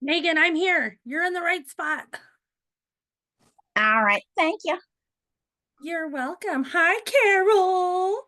Megan, I'm here. You're in the right spot. All right, thank you. You're welcome. Hi, Carol.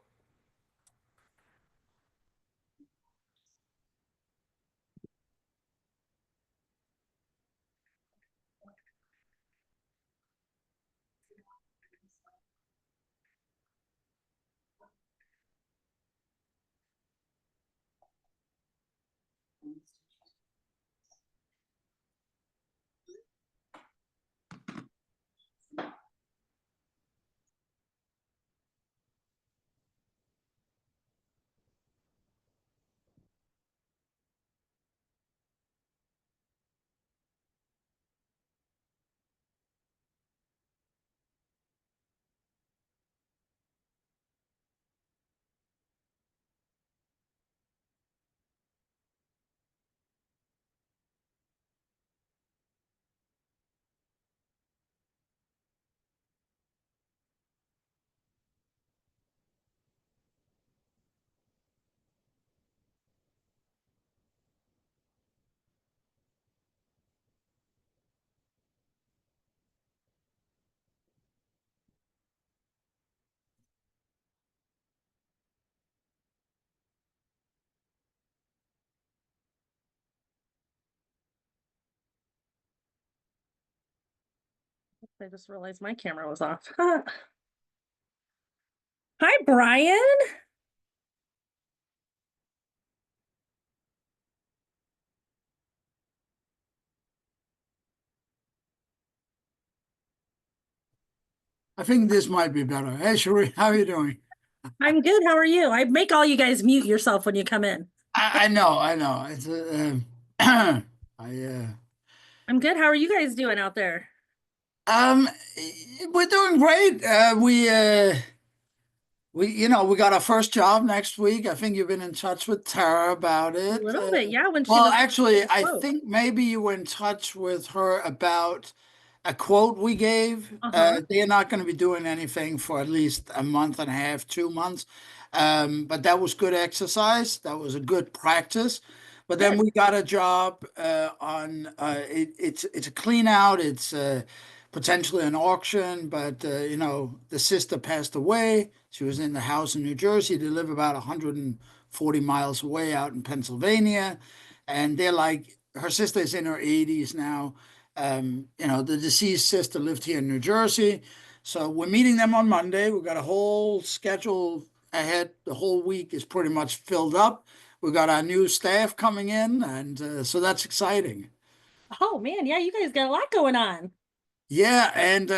I just realized my camera was off. Hi, Brian. I think this might be better. Hey, Sheree, how are you doing? I'm good. How are you? I make all you guys mute yourself when you come in. I know. It's I'm good. How are you guys doing out there? um, we're doing great. We got our first job next week. I think you've been in touch with Tara about A it. little bit, yeah. When she Well, was actually, I quote. think maybe you were in touch with her about a quote we gave. Uh-huh. They're not going to be doing anything for at least a month and a half, 2 months. But that was good exercise. That was a good practice. But then Good. we got a job on it's a clean out. It's potentially an auction, but the sister passed away. She was in the house in New Jersey. They live about 140 miles away out in Pennsylvania, and they're like her sister is in her 80s now. The deceased sister lived here in New Jersey. So we're meeting them on Monday. We've got a whole schedule ahead. The whole week is pretty much filled up. We've got our new staff coming in, and so that's exciting. Oh man, yeah, you guys got a lot going on. Yeah, and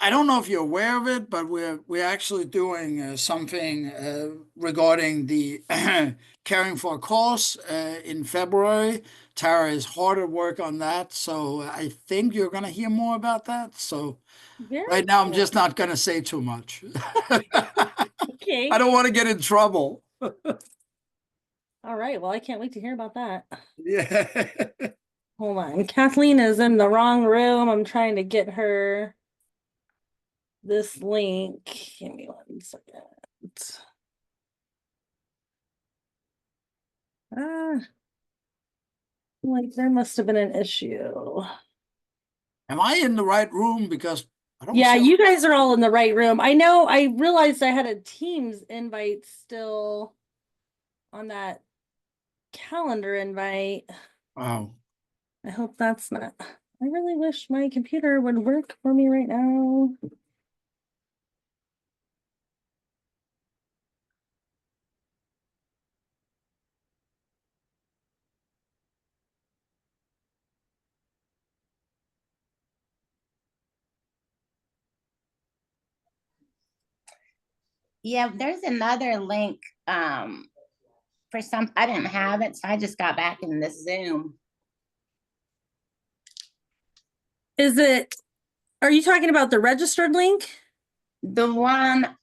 I don't know if you're aware of it, but we're actually doing something regarding the caring for a cause in February. Tara is hard at work on that, so I think you're going to hear more about that. So Very right now, I'm cool. just not going to say too much. Okay. I don't want to get in trouble. All right. Well, I can't wait to hear about that. Yeah. Hold on. Kathleen is in the wrong room. I'm trying to get her this link. Give me 1 second. Ah, like there must have been an issue. Am I in the right room? Because I don't Yeah, see. you guys are all in the right room. I know I realized I had a Teams invite still on that calendar invite. Oh. I hope that's not. I really wish my computer would work for me right now. Yeah, there's another link for some. I didn't have it, so I just got back in this Zoom. Is it, are you talking about the registered link? The one,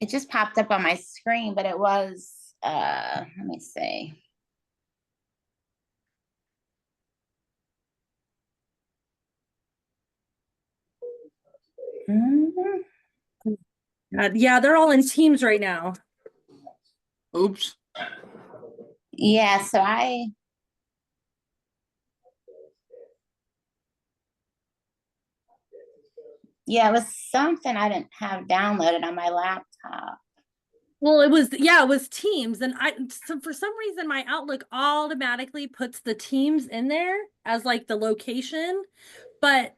it just popped up on my screen, but it was let me see. Mhm. Yeah, they're all in Teams right now. Oops. Yeah, so I Yeah, it was something I didn't have downloaded on my laptop. Well, it was Teams, and so for some reason my Outlook automatically puts the Teams in there as like the location, but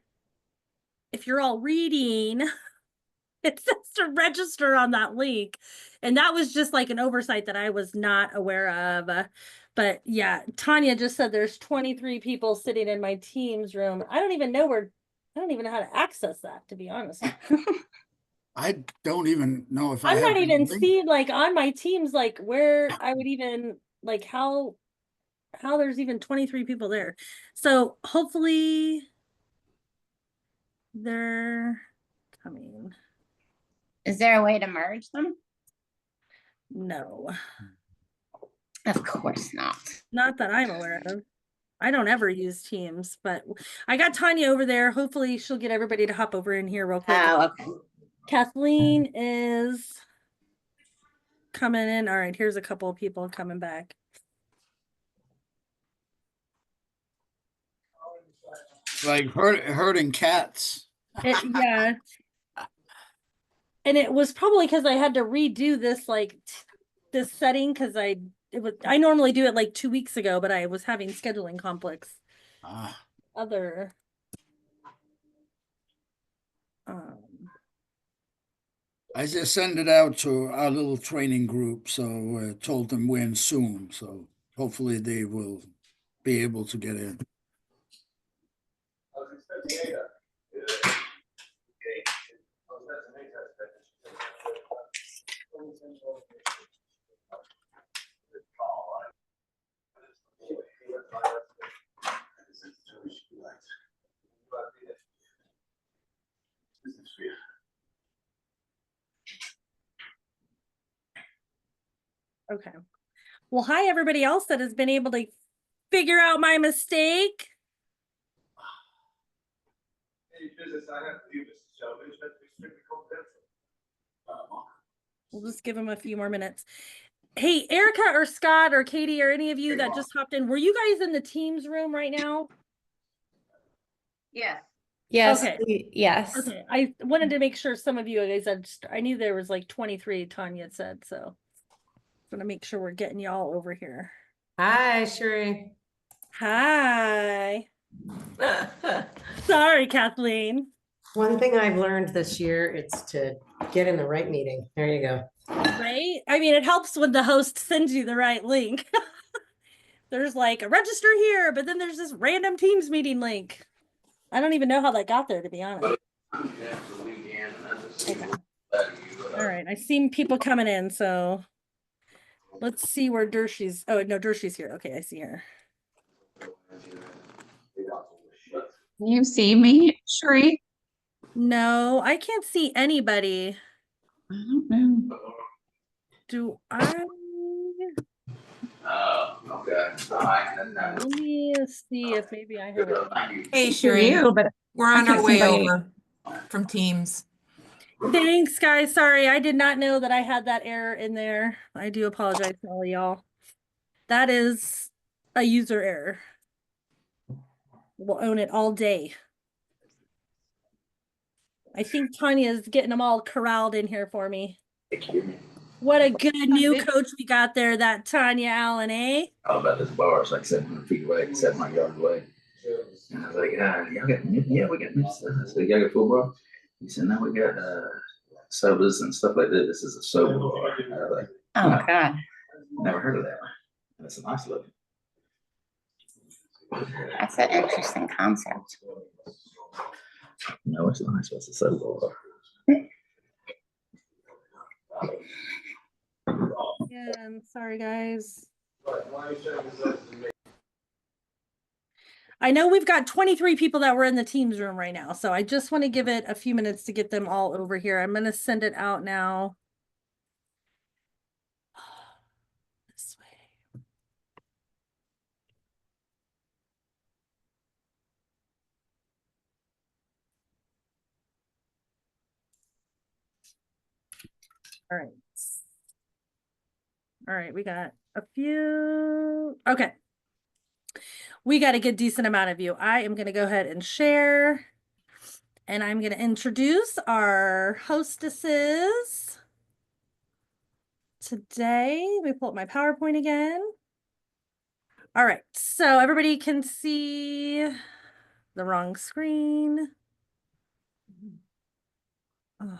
if you're all reading, it says to register on that link, and that was just like an oversight that I was not aware of. But yeah, Tanya just said there's 23 people sitting in my Teams room. I don't even know how to access that, to be honest. I don't even know if I I'm have not the even link. seeing like on my Teams like where I would even like how there's even 23 people there. So hopefully they're coming. Is there a way to merge them? No, Of course not. not that I'm aware of. I don't ever use Teams, but I got Tanya over there. Hopefully she'll get everybody to hop over in here real quick. Oh, okay. Kathleen is coming in. All right, here's a couple of people coming back. Like herding cats. Yeah. And it was probably because I had to redo this this setting because I normally do it like 2 weeks ago, but I was having scheduling conflicts. Other I just sent it out to our little training group, so told them when soon. So hopefully they will be able to get in. Okay. Well, hi everybody else that has been able to figure out my mistake. We'll just give them a few more minutes. Hey, Erica or Scott or Katie or any of you that just hopped in, were you guys in the Teams room right now? Yes. Yes. Okay. Yes. Okay. I wanted to make sure some of you guys I knew there was like 23, Tanya said, so I'm gonna make sure we're getting y'all over here. Hi, Sheree. Hi. Sorry, Kathleen. One thing I've learned this year, it's to get in the right meeting. There you go. Right? I mean, it helps when the host sends you the right link. There's like a register here, but then there's this random Teams meeting link. I don't even know how that got there, to be honest. Okay. All right, I seen people coming in, so let's see where Dershie's. Oh no, Dershie's here. Okay, I see her. Can you see me, Sheree? No, I can't see anybody. I don't know. Do I? Okay. Let me see if maybe I have it. Hey, For Sheree, you, but we're I on can't our see way anybody. over from Teams. Thanks, guys. Sorry, I did not know that I had that error in there. I do apologize to all y'all. That is a user error. We'll own it all day. I think Tanya's getting them all corralled in here for me. What a good new coach we got there, that Tanya Allen, eh? All about this bar. It's like 700 feet away, 700 yards away. And I was like, y'all got, yeah, we got this. I said, y'all got full bar? He said, no, we got sodas and stuff like that. This is a sober bar. And I was like, Oh, no, God. never heard of that. That's a nice looking. That's an interesting concept. No, it's nice. It's a sober bar. Yeah, sorry, guys. I know we've got 23 people that were in the Teams room right now, so I just want to give it a few minutes to get them all over here. I'm going to send it out now. This way. All right. All right, we got a few. Okay. We got a good decent amount of you. I am going to go ahead and share. And I'm going to introduce our hostesses today. Let me pull up my PowerPoint again. All right, so everybody can see the wrong screen. Oh.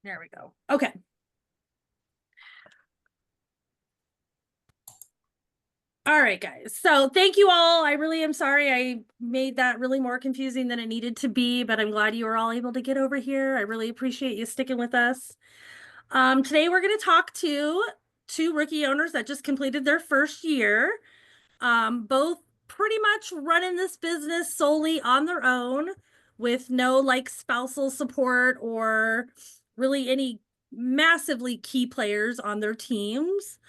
There we go. Okay. All right, guys. So thank you all. I really am sorry I made that really more confusing than it needed to be, but I'm glad you were all able to get over here. I really appreciate you sticking with us. Today we're going to talk to two rookie owners that just completed their first year. Both pretty much running this business solely on their own with no like spousal support or really any massively key players on their teams.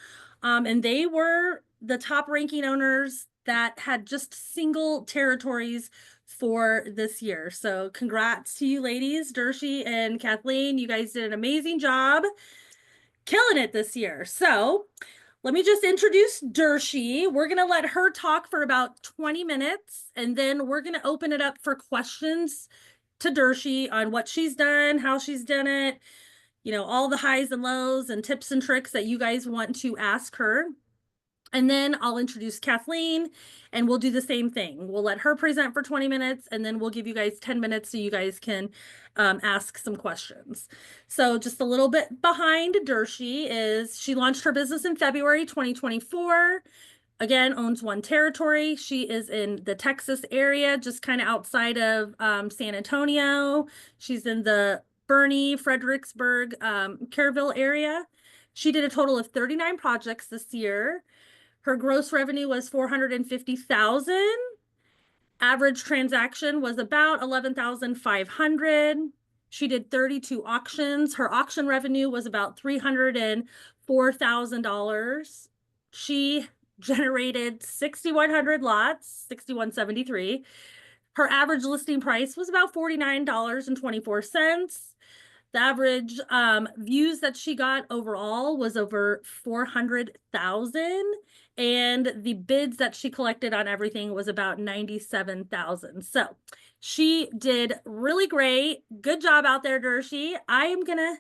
And they were the top ranking owners that had just single territories for this year. So congrats to you ladies, Dershie and Kathleen. You guys did an amazing job killing it this year. So let me just introduce Dershie. We're going to let her talk for about 20 minutes, and then we're going to open it up for questions to Dershie on what she's done, how she's done it, you know, all the highs and lows and tips and tricks that you guys want to ask her. And then I'll introduce Kathleen and we'll do the same thing. We'll let her present for 20 minutes and then we'll give you guys 10 minutes so you guys can ask some questions. So just a little bit behind Dershie is she launched her business in February 2024. Again, owns one territory. She is in the Texas area, just kind of outside of San Antonio. She's in the Borne, Fredricksburg, Kerville area. She did a total of 39 projects this year. Her gross revenue was $450,000. Average transaction was about $11,500. She did 32 auctions. Her auction revenue was about $304,000. She generated 6,100 lots, 6,173. Her average listing price was about $49.24. The average views that she got overall was over 400,000, and the bids that she collected on everything was about 97,000. So she did really great. Good job out there, Dershie. I am gonna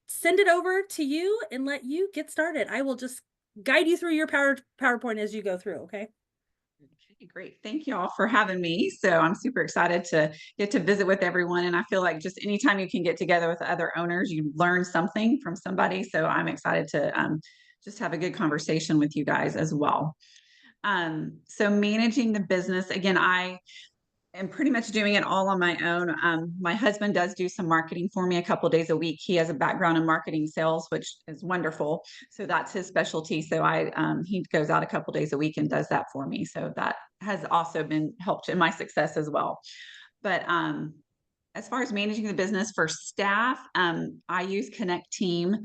send it over to you and let you get started. I will just guide you through your PowerPoint as you go through, okay? Okay, great. Thank you all for having me. So I'm super excited to get to visit with everyone. And I feel like just anytime you can get together with other owners, you learn something from somebody. So I'm excited to just have a good conversation with you guys as well. So managing the business, again, I am pretty much doing it all on my own. My husband does do some marketing for me a couple days a week. He has a background in marketing sales, which is wonderful. So that's his specialty. So he goes out a couple days a week and does that for me. So that has also been helped in my success as well. But as far as managing the business for staff, I use Connect Team.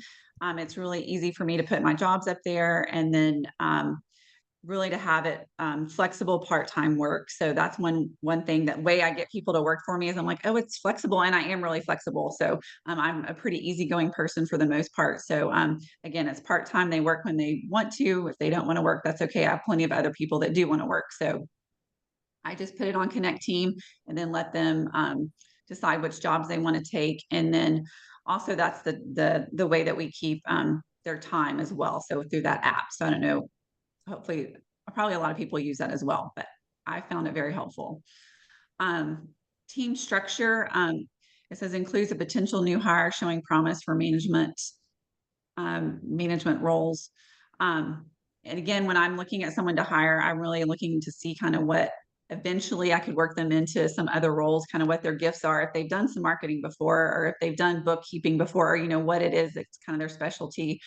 It's really easy for me to put my jobs up there, and then really to have it flexible part-time work. So that's one thing, that way I get people to work for me is I'm like, oh, it's flexible, and I am really flexible. So I'm a pretty easygoing person for the most part. So again, it's part-time. They work when they want to. If they don't want to work, that's okay. I have plenty of other people that do want to work. So I just put it on Connect Team and then let them decide which jobs they want to take. And then also that's the way that we keep their time as well. So through that app. So I don't know, hopefully, probably a lot of people use that as well, but I found it very helpful. Team structure, it says includes a potential new hire showing promise for management roles. And again, when I'm looking at someone to hire, I'm really looking to see kind of what eventually I could work them into some other roles, kind of what their gifts are, if they've done some marketing before, or if they've done bookkeeping before, or, you know, what it is, it's kind of their specialty.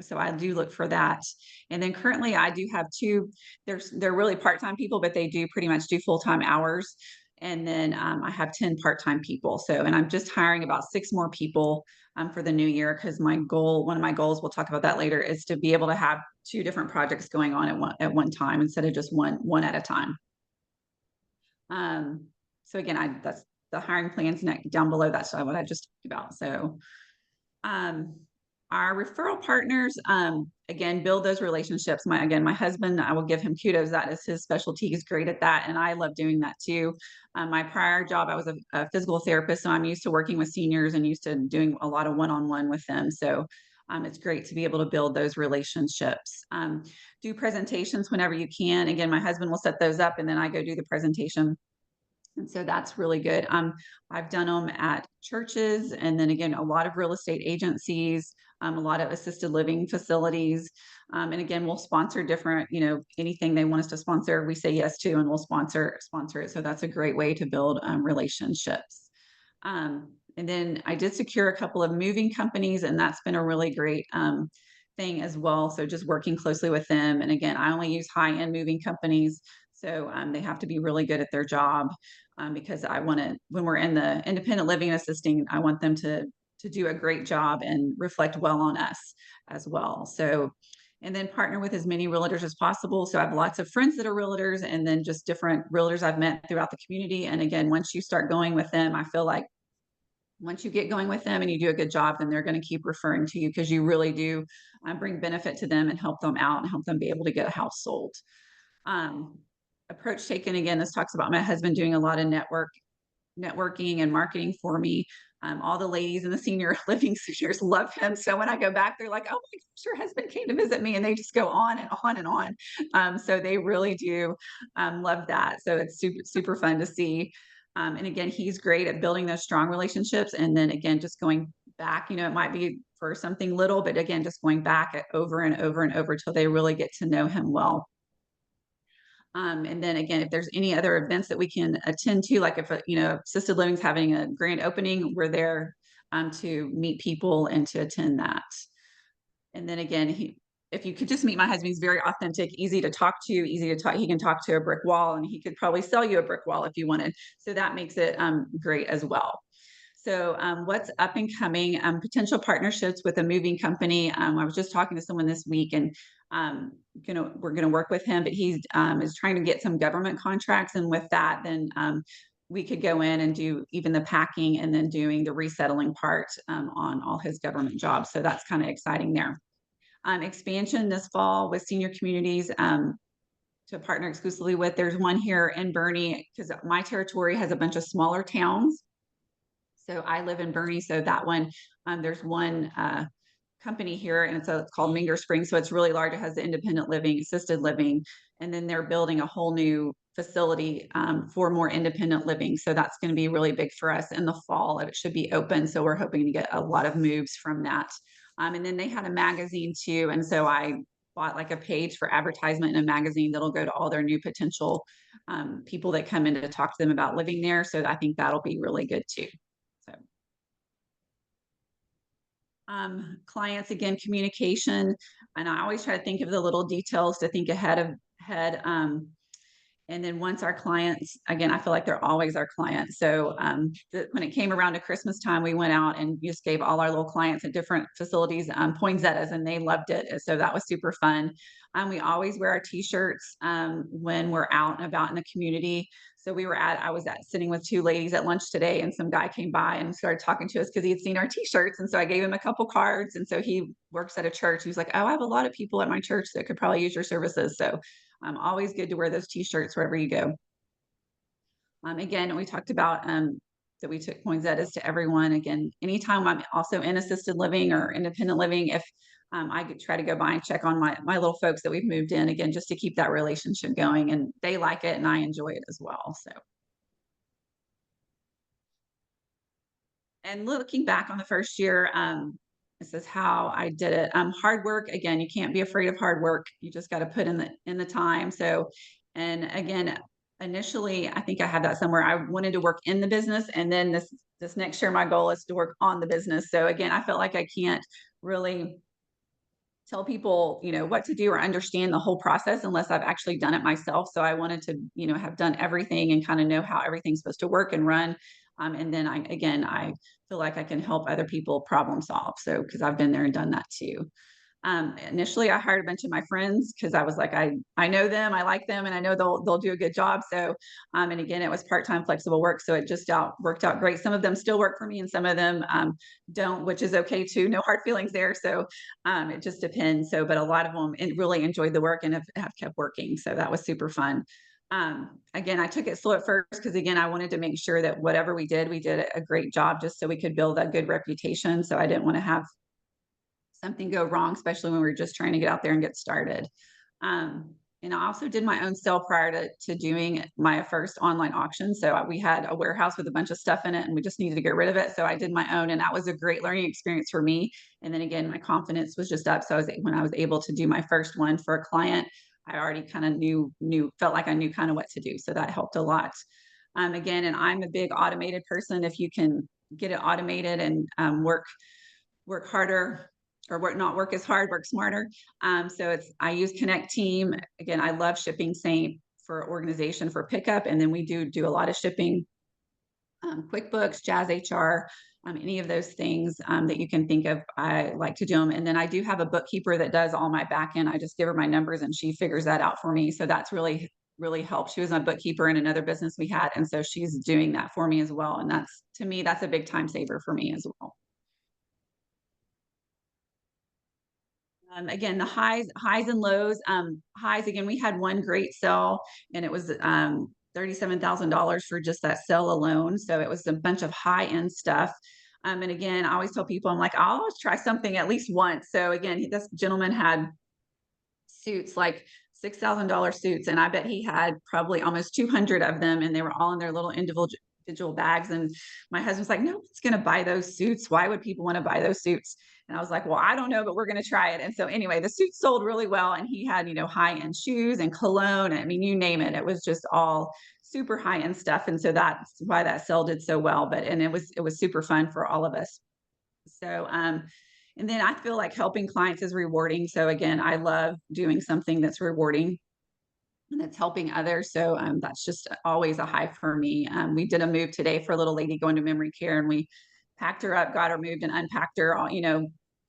So I do look for that. And then currently I do have two, they're really part-time people, but they do pretty much do full-time hours. And then I have 10 part-time people. So, and I'm just hiring about 6 more people for the new year, because one of my goals, we'll talk about that later, is to be able to have 2 different projects going on at one time instead of just one at a time. So again, that's the hiring plans down below. That's what I just talked about. So Our referral partners, again, build those relationships. My husband, I will give him kudos. That is his specialty. He's great at that. And I love doing that too. My prior job, I was a physical therapist. So I'm used to working with seniors and used to doing a lot of one-on-one with them. So it's great to be able to build those relationships. Do presentations whenever you can. Again, my husband will set those up and then I go do the presentation. And so that's really good. I've done them at churches and then again, a lot of real estate agencies, a lot of assisted living facilities. And again, we'll sponsor different, anything they want us to sponsor, we say yes to, and we'll sponsor it. So that's a great way to build relationships. And then I did secure a couple of moving companies and that's been a really great thing as well. So just working closely with them. And again, I only use high-end moving companies. So they have to be really good at their job because I want to, when we're in the independent living and assisting, I want them to do a great job and reflect well on us as well. So, and then partner with as many realtors as possible. So I have lots of friends that are realtors and then just different realtors I've met throughout the community. And again, once you start going with them, I feel like once you get going with them and you do a good job, then they're going to keep referring to you because you really do bring benefit to them and help them out and help them be able to get a house sold. Approach taken, again, this talks about my husband doing a lot of networking and marketing for me. All the ladies in the senior living seniors love him. So when I go back, they're like, oh my gosh, your husband came to visit me. And they just go on and on and on. So they really do love that. So it's super, super fun to see. And again, he's great at building those strong relationships. And then again, just going back, it might be for something little, but again, just going back over and over and over till they really get to know him well. And then again, if there's any other events that we can attend to, like if, assisted living is having a grand opening, we're there to meet people and to attend that. And then again, if you could just meet my husband, he's very authentic, easy to talk to, he can talk to a brick wall and he could probably sell you a brick wall if you wanted. So that makes it great as well. So what's up and coming, potential partnerships with a moving company. I was just talking to someone this week and we're going to work with him, but he is trying to get some government contracts. And with that, then we could go in and do even the packing and then doing the resettling part on all his government jobs. So that's kind of exciting there. Expansion this fall with senior communities to partner exclusively with. There's one here in Borne because my territory has a bunch of smaller towns. So I live in Borne. So that one, there's one company here and it's called Minger Springs. So it's really large. It has the independent living, assisted living, and then they're building a whole new facility for more independent living. So that's going to be really big for us in the fall. It should be open. So we're hoping to get a lot of moves from that. And then they had a magazine too. And so I bought like a page for advertisement in a magazine that'll go to all their new potential people that come in to talk to them about living there. So I think that'll be really good too. So. Clients, again, communication. And I always try to think of the little details to think ahead. And then once our clients, again, I feel like they're always our clients. So when it came around to Christmas time, we went out and just gave all our little clients at different facilities poinsettias and they loved it. So that was super fun. We always wear our t-shirts when we're out and about in the community. So I was sitting with two ladies at lunch today and some guy came by and started talking to us because he had seen our t-shirts. And so I gave him a couple cards. And so he works at a church. He was like, oh, I have a lot of people at my church that could probably use your services. So always good to wear those t-shirts wherever you go. Again, we talked about that we took poinsettias to everyone. Again, anytime I'm also in assisted living or independent living, if I could try to go by and check on my little folks that we've moved in, again, just to keep that relationship going, and they like it and I enjoy it as well. So. And looking back on the first year, this is how I did it. Hard work. Again, you can't be afraid of hard work. You just got to put in the time. So, and again, initially, I think I had that somewhere. I wanted to work in the business, and then this next year, my goal is to work on the business. So again, I felt like I can't really tell people, what to do or understand the whole process unless I've actually done it myself. So I wanted to, have done everything and kind of know how everything's supposed to work and run. And then I feel like I can help other people problem solve. So, because I've been there and done that too. Initially I hired a bunch of my friends because I was like, I know them, I like them, and I know they'll do a good job. So, and again, it was part-time flexible work. So it just worked out great. Some of them still work for me and some of them don't, which is okay too. No hard feelings there. So it just depends. So, but a lot of them really enjoyed the work and have kept working. So that was super fun. Again, I took it slow at first because again, I wanted to make sure that whatever we did a great job just so we could build a good reputation. So I didn't want to have something go wrong, especially when we were just trying to get out there and get started. And I also did my own sale prior to doing my first online auction. So we had a warehouse with a bunch of stuff in it and we just needed to get rid of it. So I did my own and that was a great learning experience for me. And then again, my confidence was just up. So when I was able to do my first one for a client, I already kind of felt like I knew kind of what to do. So that helped a lot. Again, and I'm a big automated person. If you can get it automated and work harder, or not work as hard, work smarter. So I use Connect Team. Again, I love Shipping Saint for organization for pickup. And then we do a lot of shipping, QuickBooks, Jazz HR, any of those things that you can think of. I like to do them. And then I do have a bookkeeper that does all my back end. I just give her my numbers and she figures that out for me. So that's really helped. She was my bookkeeper in another business we had. And so she's doing that for me as well. And to me, that's a big time saver for me as well. Again, the highs and lows. Highs, again, we had one great sale and it was $37,000 for just that sale alone. So it was a bunch of high-end stuff. And again, I always tell people, I'm like, I'll always try something at least once. So again, this gentleman had suits, like $6,000 suits. And I bet he had probably almost 200 of them and they were all in their little individual bags. And my husband's like, no one's going to buy those suits. Why would people want to buy those suits? And I was like, well, I don't know, but we're going to try it. And so anyway, the suit sold really well. And he had, high-end shoes and cologne. I mean, you name it. It was just all super high-end stuff. And so that's why that sale did so well. And it was super fun for all of us. So, and then I feel like helping clients is rewarding. So again, I love doing something that's rewarding and that's helping others. So that's just always a high for me. We did a move today for a little lady going to memory care and we packed her up, got her moved and unpacked her,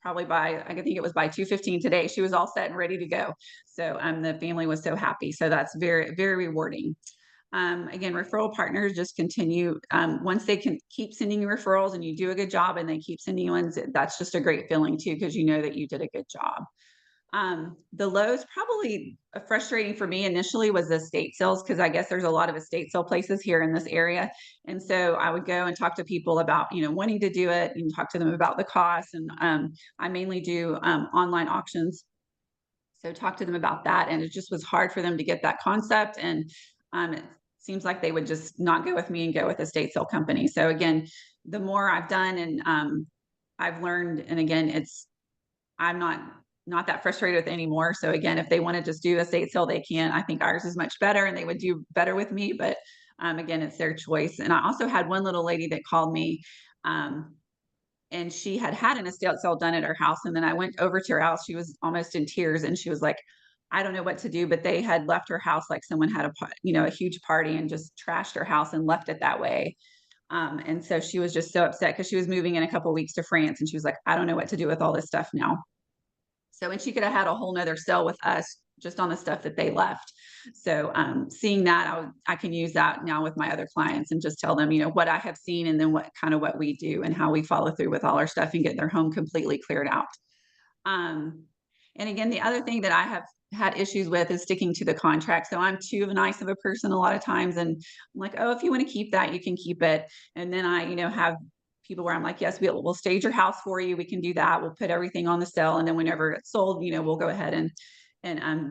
probably I think it was by 2:15 today. She was all set and ready to go. So the family was so happy. So that's very, very rewarding. Again, referral partners just continue. Once they can keep sending you referrals and you do a good job and they keep sending you ones, that's just a great feeling too, because you know that you did a good job. The lows, probably frustrating for me initially, was the estate sales, because I guess there's a lot of estate sale places here in this area. And so I would go and talk to people about, wanting to do it and talk to them about the costs. And I mainly do online auctions. So talk to them about that. And it just was hard for them to get that concept. And it seems like they would just not go with me and go with a estate sale company. So again, the more I've done and I've learned, and again, I'm not that frustrated with anymore. So again, if they want to just do a estate sale, they can. I think ours is much better and they would do better with me, but again, it's their choice. And I also had one little lady that called me and she had an estate sale done at her house. And then I went over to her house. She was almost in tears and she was like, I don't know what to do, but they had left her house like someone had a huge party and just trashed her house and left it that way. And so she was just so upset because she was moving in a couple of weeks to France and she was like, I don't know what to do with all this stuff now. So, and she could have had a whole nother sale with us just on the stuff that they left. So seeing that, I can use that now with my other clients and just tell them, what I have seen and then what we do and how we follow through with all our stuff and get their home completely cleared out. And again, the other thing that I have had issues with is sticking to the contract. So I'm too nice of a person a lot of times. And I'm like, oh, if you want to keep that, you can keep it. And then I, have people where I'm like, yes, we'll stage your house for you. We can do that. We'll put everything on the sale. And then whenever it's sold, we'll go ahead and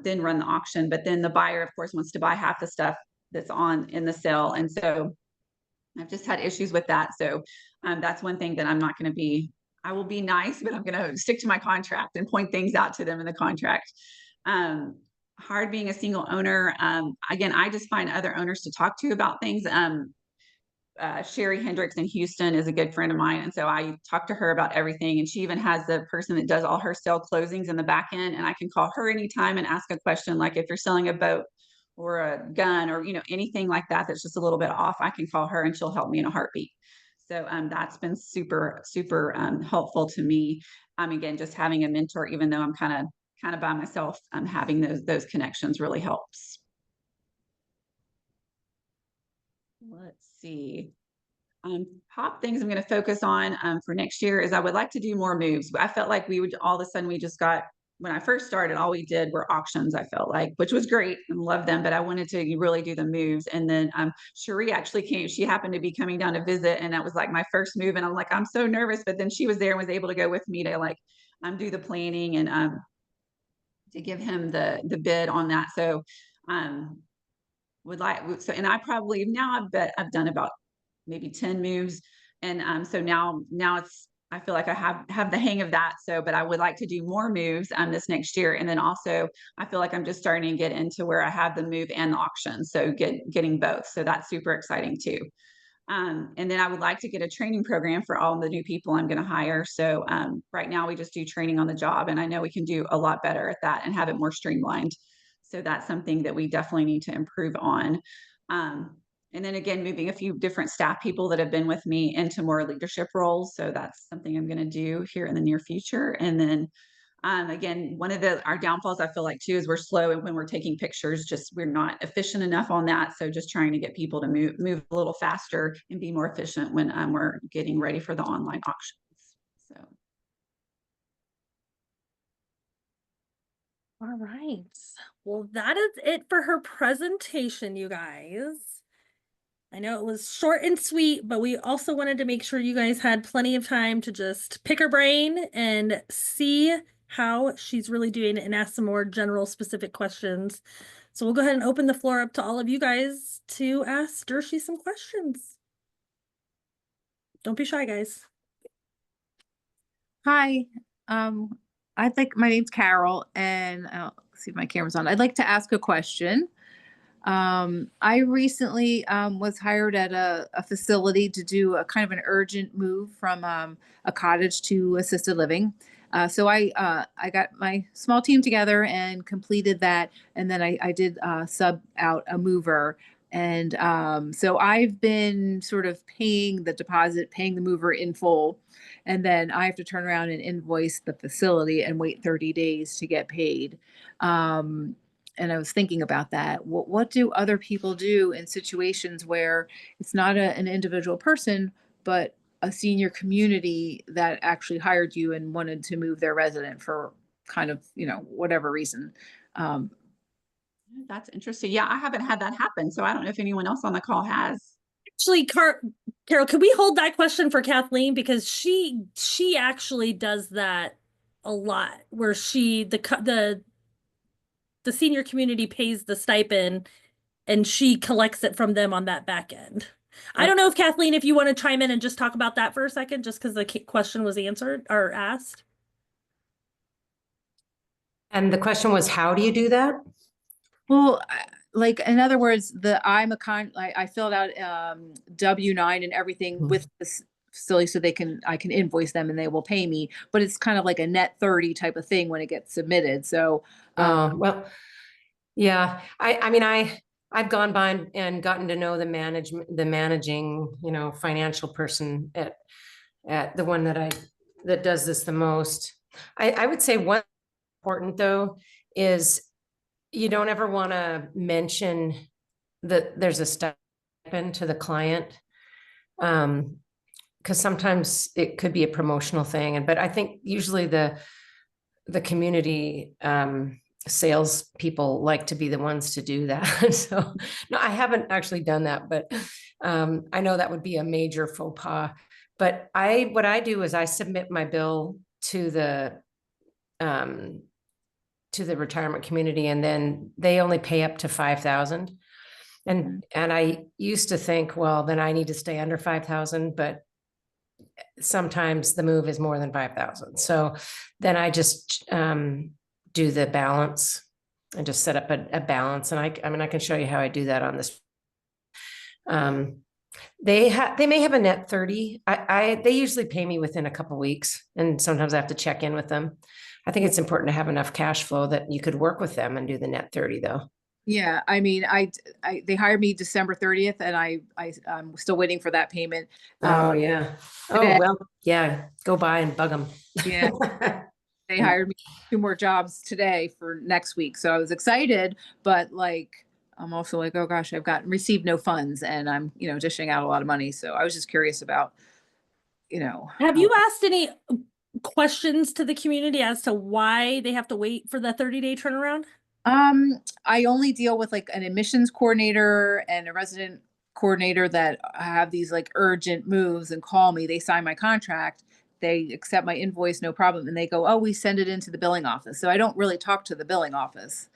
then run the auction. But then the buyer, of course, wants to buy half the stuff that's in the sale. And so I've just had issues with that. So that's one thing that I'm not going to be. I will be nice, but I'm going to stick to my contract and point things out to them in the contract. Hard being a single owner. Again, I just find other owners to talk to about things. Sherry Hendricks in Houston is a good friend of mine. And so I talk to her about everything. And she even has the person that does all her sale closings in the back end. And I can call her anytime and ask a question. Like if you're selling a boat or a gun or, anything like that, that's just a little bit off, I can call her and she'll help me in a heartbeat. So that's been super, super helpful to me. Again, just having a mentor, even though I'm kind of by myself, having those connections really helps. Let's see. Top things I'm going to focus on for next year is I would like to do more moves. I felt like we would all of a sudden we just got, when I first started, all we did were auctions, I felt like, which was great and loved them, but I wanted to really do the moves. And then Cherie actually came, she happened to be coming down to visit, and that was like my first move. And I'm like, I'm so nervous, but then she was there and was able to go with me to like do the planning and to give him the bid on that. So would like, so, and I probably now I bet I've done about maybe 10 moves. And so now it's, I feel like I have the hang of that. So, but I would like to do more moves this next year. And then also I feel like I'm just starting to get into where I have the move and the auction. So getting both. So that's super exciting too. And then I would like to get a training program for all the new people I'm going to hire. So right now we just do training on the job, and I know we can do a lot better at that and have it more streamlined. So that's something that we definitely need to improve on. And then again, moving a few different staff people that have been with me into more leadership roles. So that's something I'm going to do here in the near future. And then again, one of our downfalls I feel like too is we're slow, and when we're taking pictures, just we're not efficient enough on that. So just trying to get people to move a little faster and be more efficient when we're getting ready for the online auctions. So. All right. Well, that is it for her presentation, you guys. I know it was short and sweet, but we also wanted to make sure you guys had plenty of time to just pick her brain and see how she's really doing and ask some more general specific questions. So we'll go ahead and open the floor up to all of you guys to ask Dershie some questions. Don't be shy, guys. Hi, my name's Carol, and I'll see if my camera's on. I'd like to ask a question. I recently was hired at a facility to do a kind of an urgent move from a cottage to assisted living. So I got my small team together and completed that, and then I did sub out a mover. And so I've been sort of paying the deposit, paying the mover in full, and then I have to turn around and invoice the facility and wait 30 days to get paid. And I was thinking about that. What do other people do in situations where it's not an individual person, but a senior community that actually hired you and wanted to move their resident for kind of, whatever reason? That's interesting. Yeah, I haven't had that happen, so I don't know if anyone else on the call has. Actually, Carol, could we hold that question for Kathleen, because she actually does that a lot, where the senior community pays the stipend and she collects it from them on that back end. I don't know if Kathleen, if you want to chime in and just talk about that for a second, just because the question was answered or asked. And the question was, how do you do that? Well, like, in other words, I filled out W-9 and everything with this facility so I can invoice them and they will pay me, but it's kind of like a net 30 type of thing when it gets submitted. So, well, yeah, I mean, I've gone by and gotten to know the managing, financial person at the one that does this the most. I would say one important though is you don't ever want to mention that there's a stipend to the client. Because sometimes it could be a promotional thing. But I think usually the community sales people like to be the ones to do that. So no, I haven't actually done that, but I know that would be a major faux pas. But what I do is I submit my bill to the retirement community, and then they only pay up to $5,000. And I used to think, well, then I need to stay under 5,000, but sometimes the move is more than 5,000. So then I just do the balance and just set up a balance. And I mean, I can show you how I do that on this. They may have a net 30. They usually pay me within a couple of weeks, and sometimes I have to check in with them. I think it's important to have enough cash flow that you could work with them and do the net 30 though. Yeah, I mean, they hired me December 30th and I'm still waiting for that payment. Oh, yeah. Oh, today- well, yeah, go by and bug them. Yeah, they hired me 2 more jobs today for next week. So I was excited, but like, I'm also like, oh gosh, received no funds and I'm, dishing out a lot of money. So I was just curious about, Have you asked any questions to the community as to why they have to wait for the 30-day turnaround? I only deal with like an admissions coordinator and a resident coordinator that have these like urgent moves and call me. They sign my contract, they accept my invoice, no problem, and they go, "Oh, we send it into the billing office." So I don't really talk to the billing office.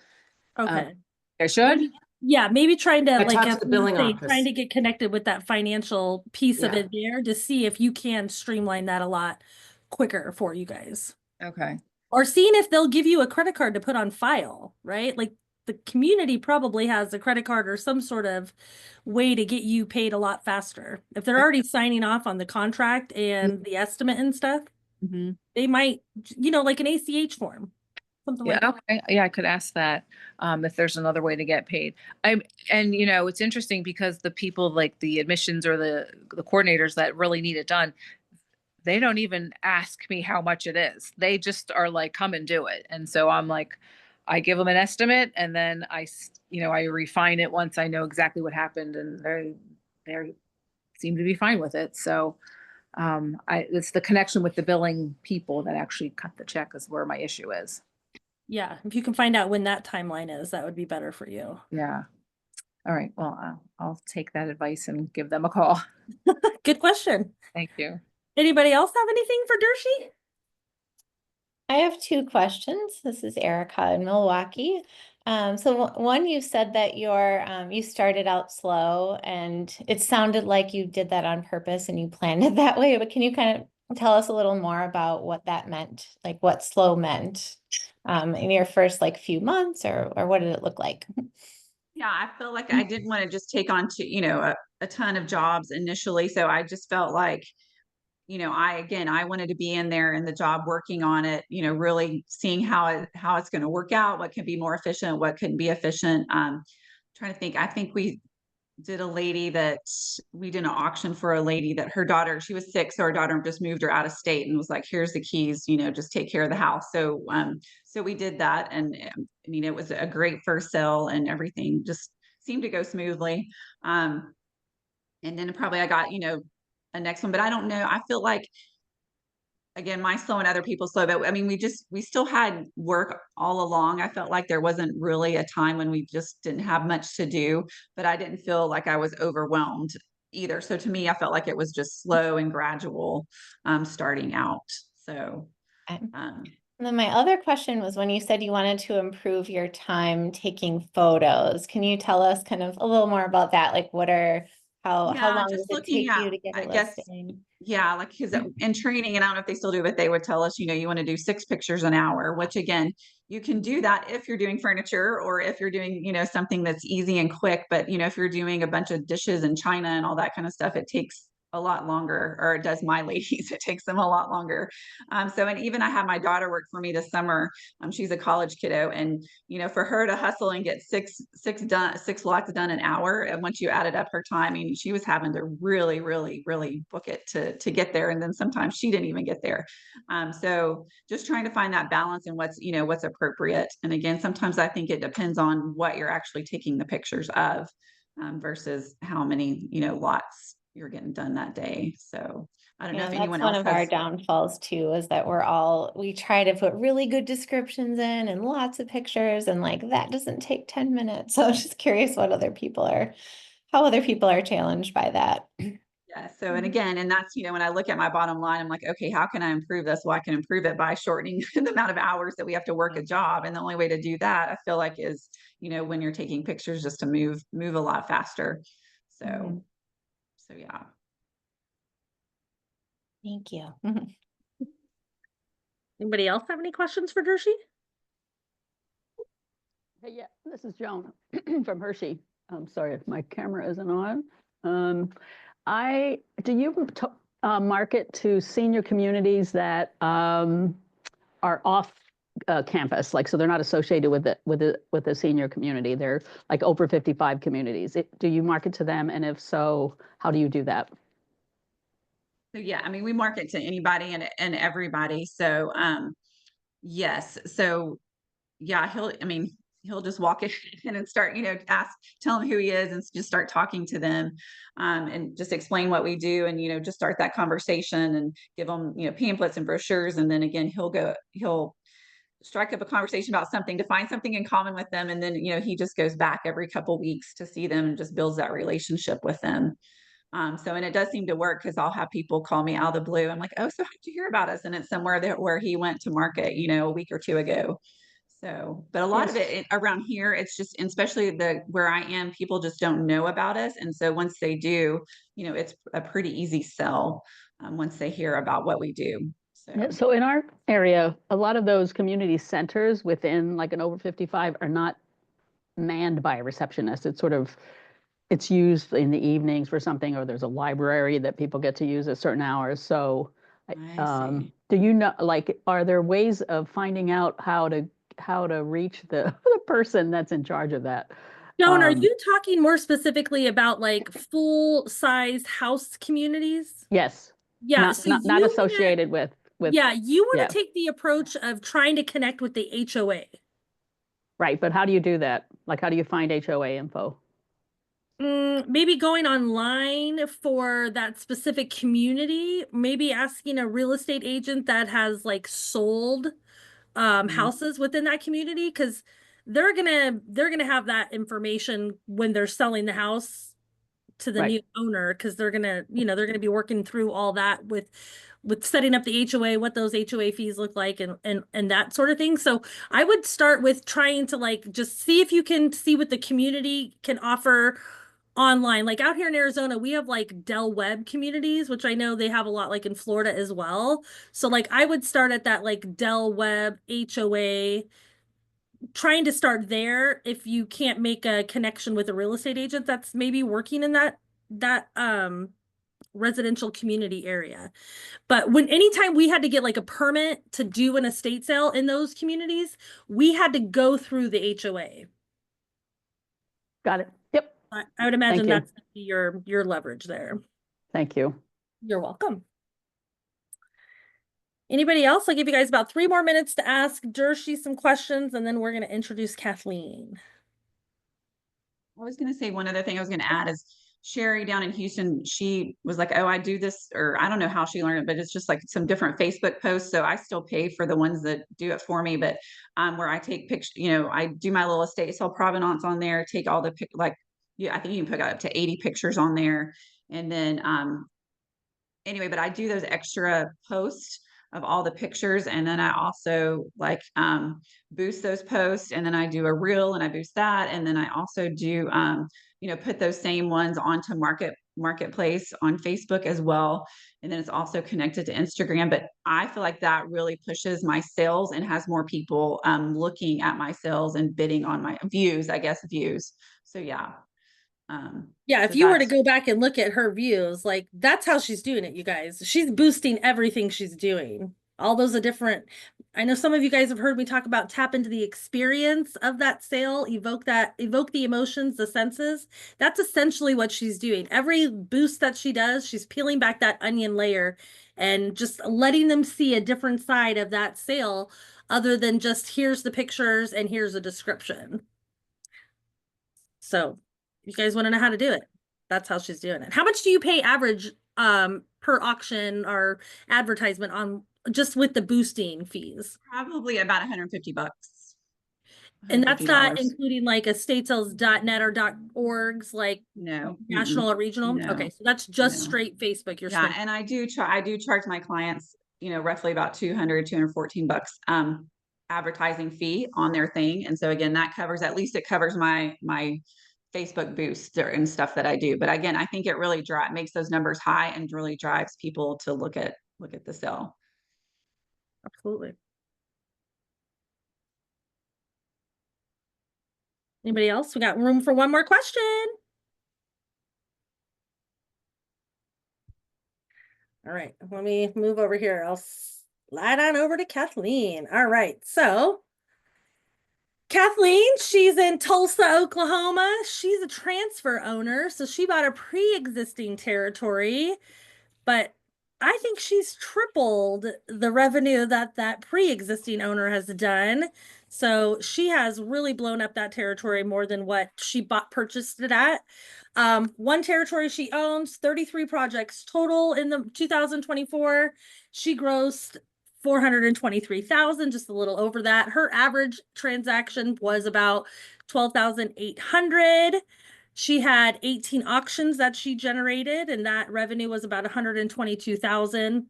Okay. I should. Yeah, maybe trying to Talk like to as the you billing say, office. trying to get connected with that financial piece of Yeah. it there to see if you can streamline that a lot quicker for you guys. Okay. Or seeing if they'll give you a credit card to put on file, right? Like the community probably has a credit card or some sort of way to get you paid a lot faster. If they're already signing off on the contract and the estimate and stuff, Mm-hmm. they might, like an ACH form, something like Yeah, that. okay. Yeah, I could ask that, if there's another way to get paid. And it's interesting because the people like the admissions or the coordinators that really need it done, they don't even ask me how much it is. They just are like, come and do it. And so I'm like, I give them an estimate and then I refine it once I know exactly what happened and they seem to be fine with it. So it's the connection with the billing people that actually cut the check is where my issue is. Yeah, if you can find out when that timeline is, that would be better for you. Yeah. All right. Well, I'll take that advice and give them a call. Good question. Thank you. Anybody else have anything for Dershie? I have 2 questions. This is Erica in Milwaukee. So one, you said that you started out slow and it sounded like you did that on purpose and you planned it that way, but can you kind of tell us a little more about what that meant? Like what slow meant, in your first like few months or what did it look like? Yeah, I feel like I didn't want to just take on a ton of jobs initially. So I just felt like, I wanted to be in there in the job working on it, really seeing how it's going to work out, what can be more efficient, what couldn't be efficient. Trying to think, I think we did an auction for a lady that her daughter, she was sick. So her daughter just moved her out of state and was like, here's the keys, just take care of the house. So, so we did that. And it was a great first sale and everything just seemed to go smoothly. And then probably I got, a next one, but I don't know. I feel like, again, my slow and other people's slow, but I mean, we still had work all along. I felt like there wasn't really a time when we just didn't have much to do, but I didn't feel like I was overwhelmed either. So to me, I felt like it was just slow and gradual, starting out. So, And then my other question was when you said you wanted to improve your time taking photos, can you tell us kind of a little more about that? Like how long does it take you to get a listing? Yeah, like because in training, and I don't know if they still do, but they would tell us, you want to do 6 pictures an hour, which again, you can do that if you're doing furniture or if you're doing, something that's easy and quick. But, if you're doing a bunch of dishes and china and all that kind of stuff, it takes a lot longer, or it does my ladies, it takes them a lot longer. And even I had my daughter work for me this summer. She's a college kiddo, and for her to hustle and get six lots done an hour, and once you added up her time, I mean, she was having to really, really, really book it to get there, and then sometimes she didn't even get there. So just trying to find that balance and what's appropriate. And again, sometimes I think it depends on what you're actually taking the pictures of, versus how many lots you're getting done that day. So I don't know if anyone else that's one of our downfalls too, is that we try to put really good descriptions in and lots of pictures, and like that doesn't take 10 minutes. So I was just curious how other people are challenged by that. Yeah. So, and again, and that's, when I look at my bottom line, I'm like, okay, how can I improve this? Well, I can improve it by shortening the amount of hours that we have to work a job. And the only way to do that, I feel like, is, when you're taking pictures, just to move a lot faster. So, so yeah. Thank you. Anybody else have any questions for Dershie? Hey, yeah, this is Joan from Hershey. I'm sorry if my camera isn't on. Do you market to senior communities that are off campus, like, so they're not associated with the senior community. They're like over 55 communities. Do you market to them? And if so, how do you do that? So yeah, I mean, we market to anybody and everybody. So yes. So yeah, he'll just walk in and start, tell him who he is and just start talking to them, and just explain what we do, and, just start that conversation and give them, pamphlets and brochures. And then again, he'll strike up a conversation about something to find something in common with them. And then, he just goes back every couple weeks to see them and just builds that relationship with them. And it does seem to work, because I'll have people call me out of the blue. I'm like, oh, so how'd you hear about us? And it's somewhere where he went to market, a week or two ago. So, but a lot of it around here, it's just, especially where I am, people just don't know about us. And so once they do, it's a pretty easy sell, once they hear about what we do. So in our area, a lot of those community centers within like an over 55 are not manned by a receptionist. It's used in the evenings for something, or there's a library that people get to use at certain hours. So I see. do you know, like, are there ways of finding out how to reach the person that's in charge of that? Joan, are you talking more specifically about like full-size house communities? Yes. Yeah, Not associated with. Yeah, you want to take the approach of trying to connect with the HOA. Right, but how do you do that? Like, how do you find HOA info? Maybe going online for that specific community, maybe asking a real estate agent that has like sold houses within that community, because they're gonna have that information when they're selling the house to the new owner, because they're gonna be working through all that with setting up the HOA, what those HOA fees look like, and that sort of thing. So I would start with trying to like just see if you can see what the community can offer online. Like out here in Arizona, we have like Del Webb communities, which I know they have a lot like in Florida as well. So like I would start at that like Del Webb HOA, trying to start there. If you can't make a connection with a real estate agent that's maybe working in that residential community area. But anytime we had to get like a permit to do an estate sale in those communities, we had to go through the HOA. Got it. Yep. I would imagine that's your leverage there. Thank you. You're welcome. Anybody else? I'll give you guys about 3 more minutes to ask Dershie some questions, and then we're going to introduce Kathleen. I was going to say one other thing I was going to add is Sherry down in Houston. She was like, oh, I do this, or I don't know how she learned it, but it's just like some different Facebook posts. So I still pay for the ones that do it for me. But where I take pictures, I do my little estate sale provenance on there, take all the I think you can put up to 80 pictures on there. And then anyway, but I do those extra posts of all the pictures. And then I also like boost those posts, and then I do a reel and I boost that. And then I also do, put those same ones onto marketplace on Facebook as well. And then it's also connected to Instagram. But I feel like that really pushes my sales and has more people looking at my sales and bidding on my views. So yeah. Yeah, if you were to go back and look at her views, like that's how she's doing it, you guys. She's boosting everything she's doing. All those are different. I know some of you guys have heard me talk about tap into the experience of that sale, evoke the emotions, the senses. That's essentially what she's doing. Every boost that she does, she's peeling back that onion layer and just letting them see a different side of that sale, other than just here's the pictures and here's a description. So you guys want to know how to do it? That's how she's doing it. How much do you pay average per auction or advertisement on just with the boosting fees? Probably about $150. And that's not including like estatesales.net or .orgs, like national or regional? No. Okay, so that's just straight Facebook. And I do charge my clients, roughly about $214 advertising fee on their thing. And so again, that covers, at least it covers my Facebook boost and stuff that I do. But again, I think it really makes those numbers high and really drives people to look at the sale. Absolutely. Anybody else? We got room for one more question. All right, let me move over here. slide on over to Kathleen. All right. So Kathleen, she's in Tulsa, Oklahoma. She's a transfer owner. So she bought a pre-existing territory, but I think she's tripled the revenue that that pre-existing owner has done. So she has really blown up that territory more than what she purchased it at. One territory she owns, 33 projects total in the 2024. She grossed 423,000, just a little over that. Her average transaction was about 12,800. She had 18 auctions that she generated, and that revenue was about 122,000.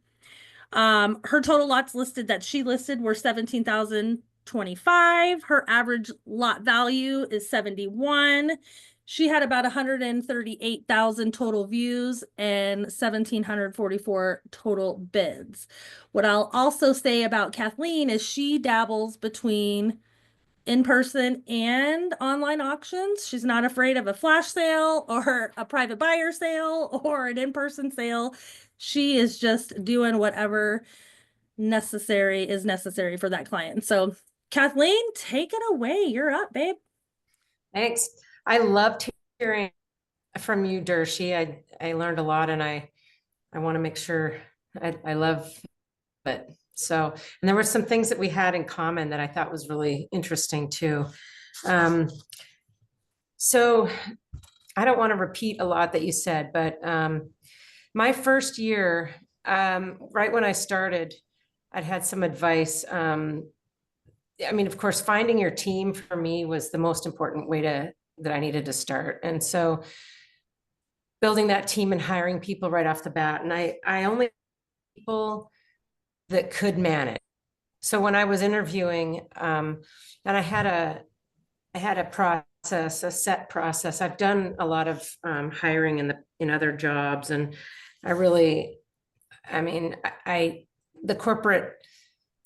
Her total lots listed that she listed were 17,025. Her average lot value is 71. She had about 138,000 total views and 1,744 total bids. What I'll also say about Kathleen is she dabbles between in-person and online auctions. She's not afraid of a flash sale or a private buyer sale or an in-person sale. She is just doing whatever is necessary for that client. So Kathleen, take it away. You're up, babe. Thanks. I loved hearing from you, Dershie. I learned a lot, and I want to make sure I love it. So, and there were some things that we had in common that I thought was really interesting too. So I don't want to repeat a lot that you said, but my first year, right when I started, I'd had some advice. I mean, of course, finding your team for me was the most important way that I needed to start. And so building that team and hiring people right off the bat. And I only people that could manage. So when I was interviewing, and I had a process, a set process. I've done a lot of hiring in other jobs, and the corporate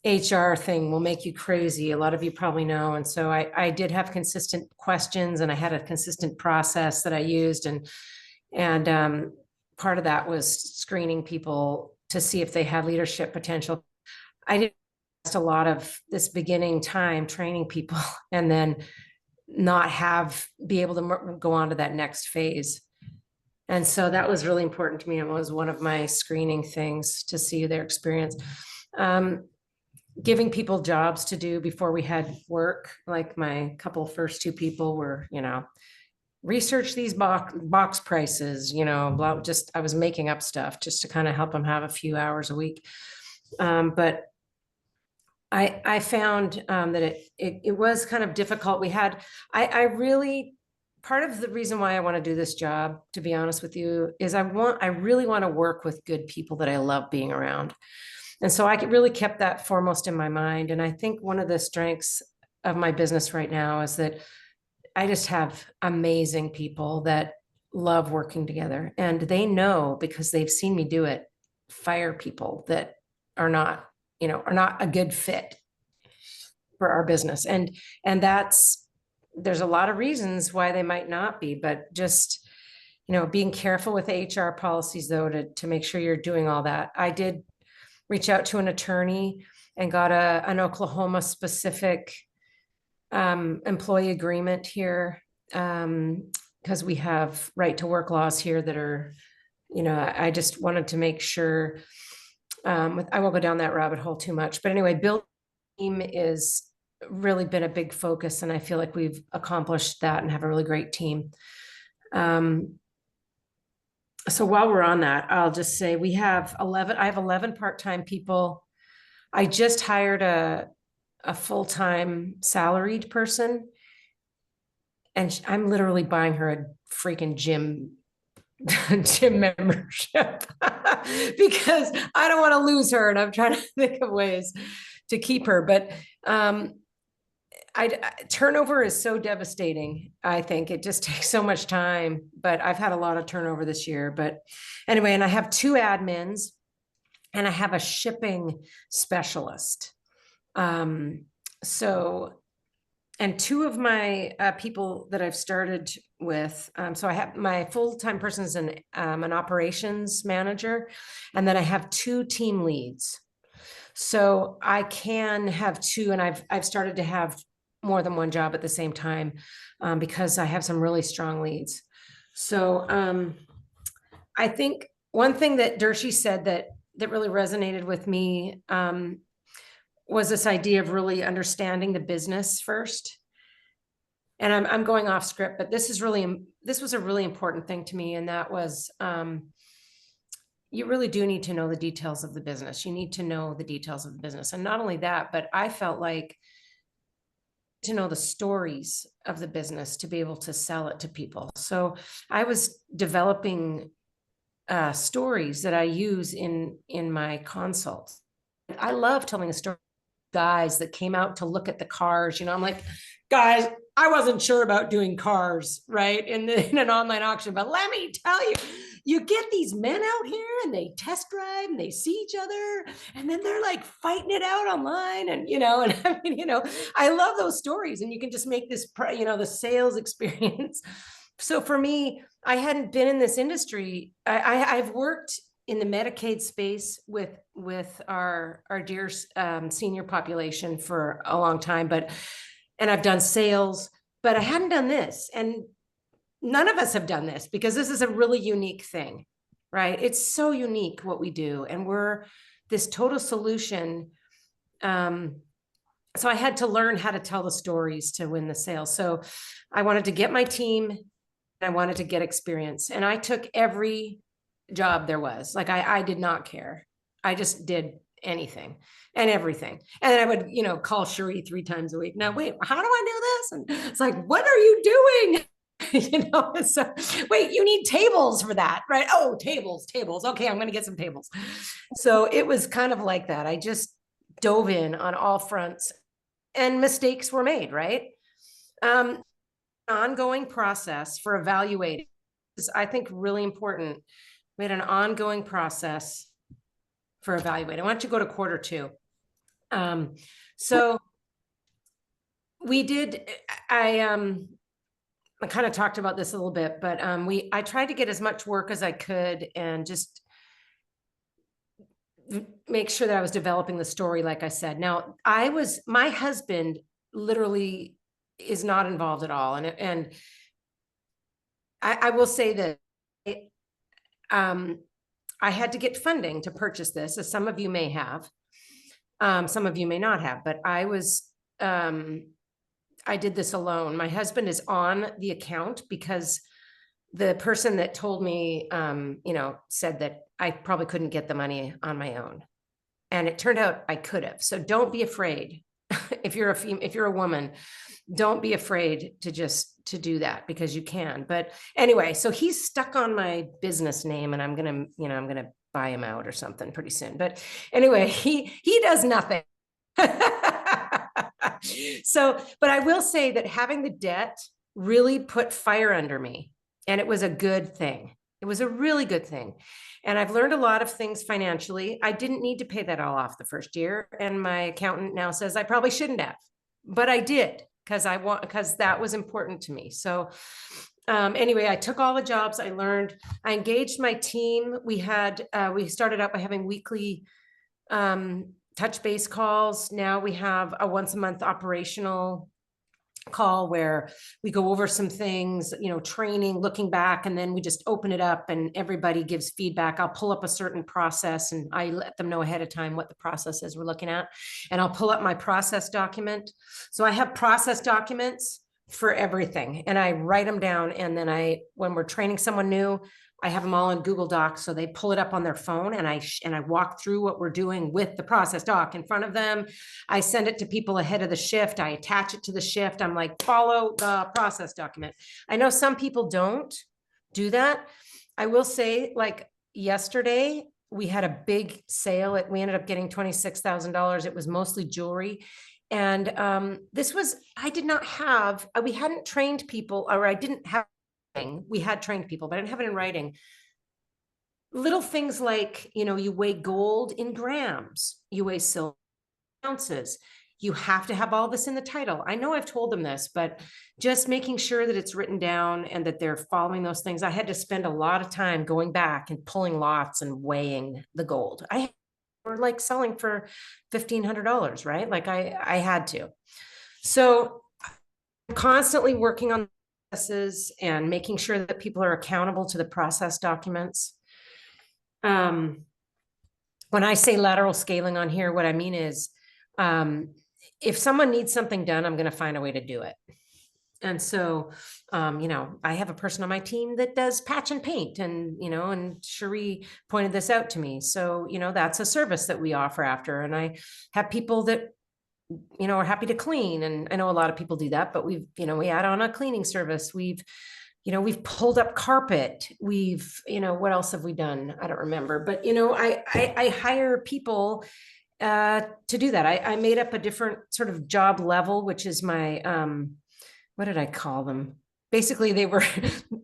HR thing will make you crazy. A lot of you probably know. And so I did have consistent questions, and I had a consistent process that I used. And part of that was screening people to see if they had leadership potential. I did a lot of this beginning time training people and then not be able to go on to that next phase. And so that was really important to me. It was one of my screening things to see their experience. Giving people jobs to do before we had work, like my first two people were, research these box prices, I was making up stuff just to kind of help them have a few hours a week. But I found that it was kind of difficult. Part of the reason why I want to do this job, to be honest with you, is I really want to work with good people that I love being around. And so I really kept that foremost in my mind. And I think one of the strengths of my business right now is that I just have amazing people that love working together, and they know, because they've seen me do it, fire people that are not a good fit for our business. And there's a lot of reasons why they might not be, but just, being careful with HR policies though, to make sure you're doing all that. I did reach out to an attorney and got an Oklahoma specific employee agreement here, because we have right to work laws here that are, I just wanted to make sure, I won't go down that rabbit hole too much, but anyway, building team is really been a big focus, and I feel like we've accomplished that and have a really great team. So while we're on that, I'll just say I have 11 part-time people. I just hired a full-time salaried person, and I'm literally buying her a freaking gym membership because I don't want to lose her, and I'm trying to think of ways to keep her. But turnover is so devastating. I think it just takes so much time, but I've had a lot of turnover this year. But anyway, and I have 2 admins, and I have a shipping specialist. And 2 of my people that I've started with, so I have my full-time person is an operations manager, and then I have 2 team leads. So I can have two, and I've started to have more than one job at the same time, because I have some really strong leads. So I think one thing that Dershie said that really resonated with me was this idea of really understanding the business first. And I'm going off script, but this was a really important thing to me, and that was you really do need to know the details of the business. You need to know the details of the business, and not only that, but I felt like to know the stories of the business to be able to sell it to people. So I was developing stories that I use in my consults. I love telling a story. Guys that came out to look at the cars, I'm like, guys, I wasn't sure about doing cars, right, in an online auction, but let me tell you, you get these men out here and they test drive and they see each other, and then they're like fighting it out online, and and I mean, I love those stories, and you can just make this, the sales experience. So for me, I hadn't been in this industry. I've worked in the Medicaid space with our dear senior population for a long time, and I've done sales, but I hadn't done this, and none of us have done this, because this is a really unique thing, right? It's so unique what we do, and we're this total solution. So I had to learn how to tell the stories to win the sale. So I wanted to get my team, and I wanted to get experience, and I took every job there was. Like I did not care. I just did anything and everything. And then I would, call Cherie 3 times a week. Now, wait, how do I do this? And it's like, what are you doing? So wait, you need tables for that, right? Oh, tables. Okay, I'm going to get some tables. So it was kind of like that. I just dove in on all fronts, and mistakes were made, right? Ongoing process for evaluating is, I think, really important. We had an ongoing process for evaluating. Why don't you go to quarter 2? So we did, I kind of talked about this a little bit, but I tried to get as much work as I could and just make sure that I was developing the story, like I said. Now, my husband literally is not involved at all. And I will say that I had to get funding to purchase this, as some of you may have. Some of you may not have, but I did this alone. My husband is on the account because the person that told me, said that I probably couldn't get the money on my own. And it turned out I could have. So don't be afraid. If you're a woman, don't be afraid to do that, because you can. But anyway, so he's stuck on my business name, and I'm gonna buy him out or something pretty soon. But anyway, he does nothing. So, but I will say that having the debt really put fire under me, and it was a good thing. It was a really good thing. And I've learned a lot of things financially. I didn't need to pay that all off the first year. And my accountant now says I probably shouldn't have, but I did, because that was important to me. So anyway, I took all the jobs I learned. I engaged my team. We started out by having weekly touch base calls. Now we have a once a month operational call where we go over some things, training, looking back, and then we just open it up and everybody gives feedback. I'll pull up a certain process and I let them know ahead of time what the process is we're looking at. And I'll pull up my process document. So I have process documents for everything, and I write them down. And then when we're training someone new, I have them all in Google Docs. So they pull it up on their phone, and I walk through what we're doing with the process doc in front of them. I send it to people ahead of the shift. I attach it to the shift. I'm like, follow the process document. I know some people don't do that. I will say, like yesterday, we had a big sale. We ended up getting $26,000. It was mostly jewelry. And we hadn't trained people, or I didn't have, we had trained people, but I didn't have it in writing. Little things like, you weigh gold in grams, you weigh silver in ounces. You have to have all this in the title. I know I've told them this, but just making sure that it's written down and that they're following those things. I had to spend a lot of time going back and pulling lots and weighing the gold. were like selling for $1,500, right? Like I had to. So I'm constantly working on processes and making sure that people are accountable to the process documents. When I say lateral scaling on here, what I mean is, if someone needs something done, I'm going to find a way to do it. And so, you know, I have a person on my team that does patch and paint, and, you know, and Cherie pointed this out to me. So, you know, that's a service that we offer after. And I have people that, you know, are happy to clean. And I know a lot of people do that, but we've, you know, we add on a cleaning service. We've, you know, we've pulled up carpet. We've, you know, what else have we done? I don't remember, but, you know, I hire people to do that. I made up a different sort of job level, which is my, what did I call them? Basically, they were,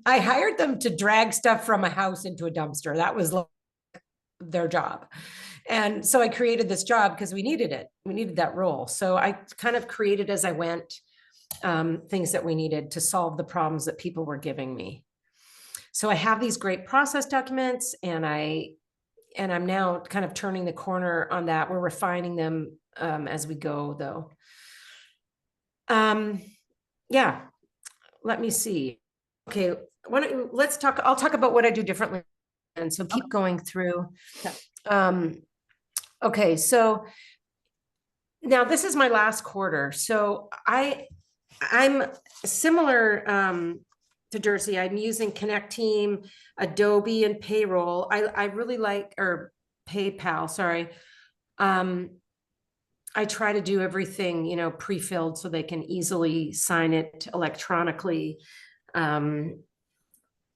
I hired them to drag stuff from a house into a dumpster. That was like their job. And so I created this job because we needed it. We needed that role. So I kind of created as I went things that we needed to solve the problems that people were giving me. So I have these great process documents, and I'm now kind of turning the corner on that. We're refining them as we go, though. Yeah, let me see. Okay, let's talk. I'll talk about what I do differently, and so keep going through. Okay, so now this is my last quarter. So I'm similar to Dershie. I'm using Connect Team, Adobe, and Payroll. I really like, or PayPal, sorry. I try to do everything, you know, pre-filled so they can easily sign it electronically. And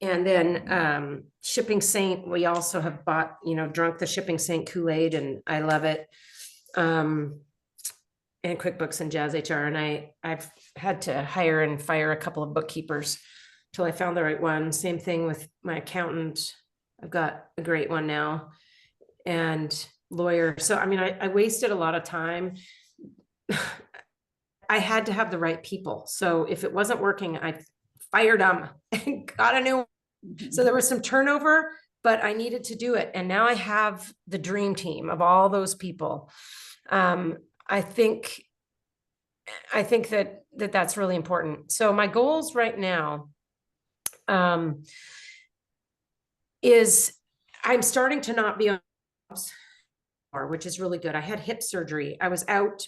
then Shipping Saint, we also have bought, you know, drunk the Shipping Saint Kool-Aid, and I love it. And QuickBooks and Jazz HR. And I've had to hire and fire a couple of bookkeepers till I found the right one. Same thing with my accountant. I've got a great one now. And lawyer. So, I mean, I wasted a lot of time. I had to have the right people. So if it wasn't working, I fired them and got a new one. So there was some turnover, but I needed to do it. And now I have the dream team of all those people. I think that that's really important. So my goals right now is I'm starting to not be on jobs, which is really good. I had hip surgery. I was out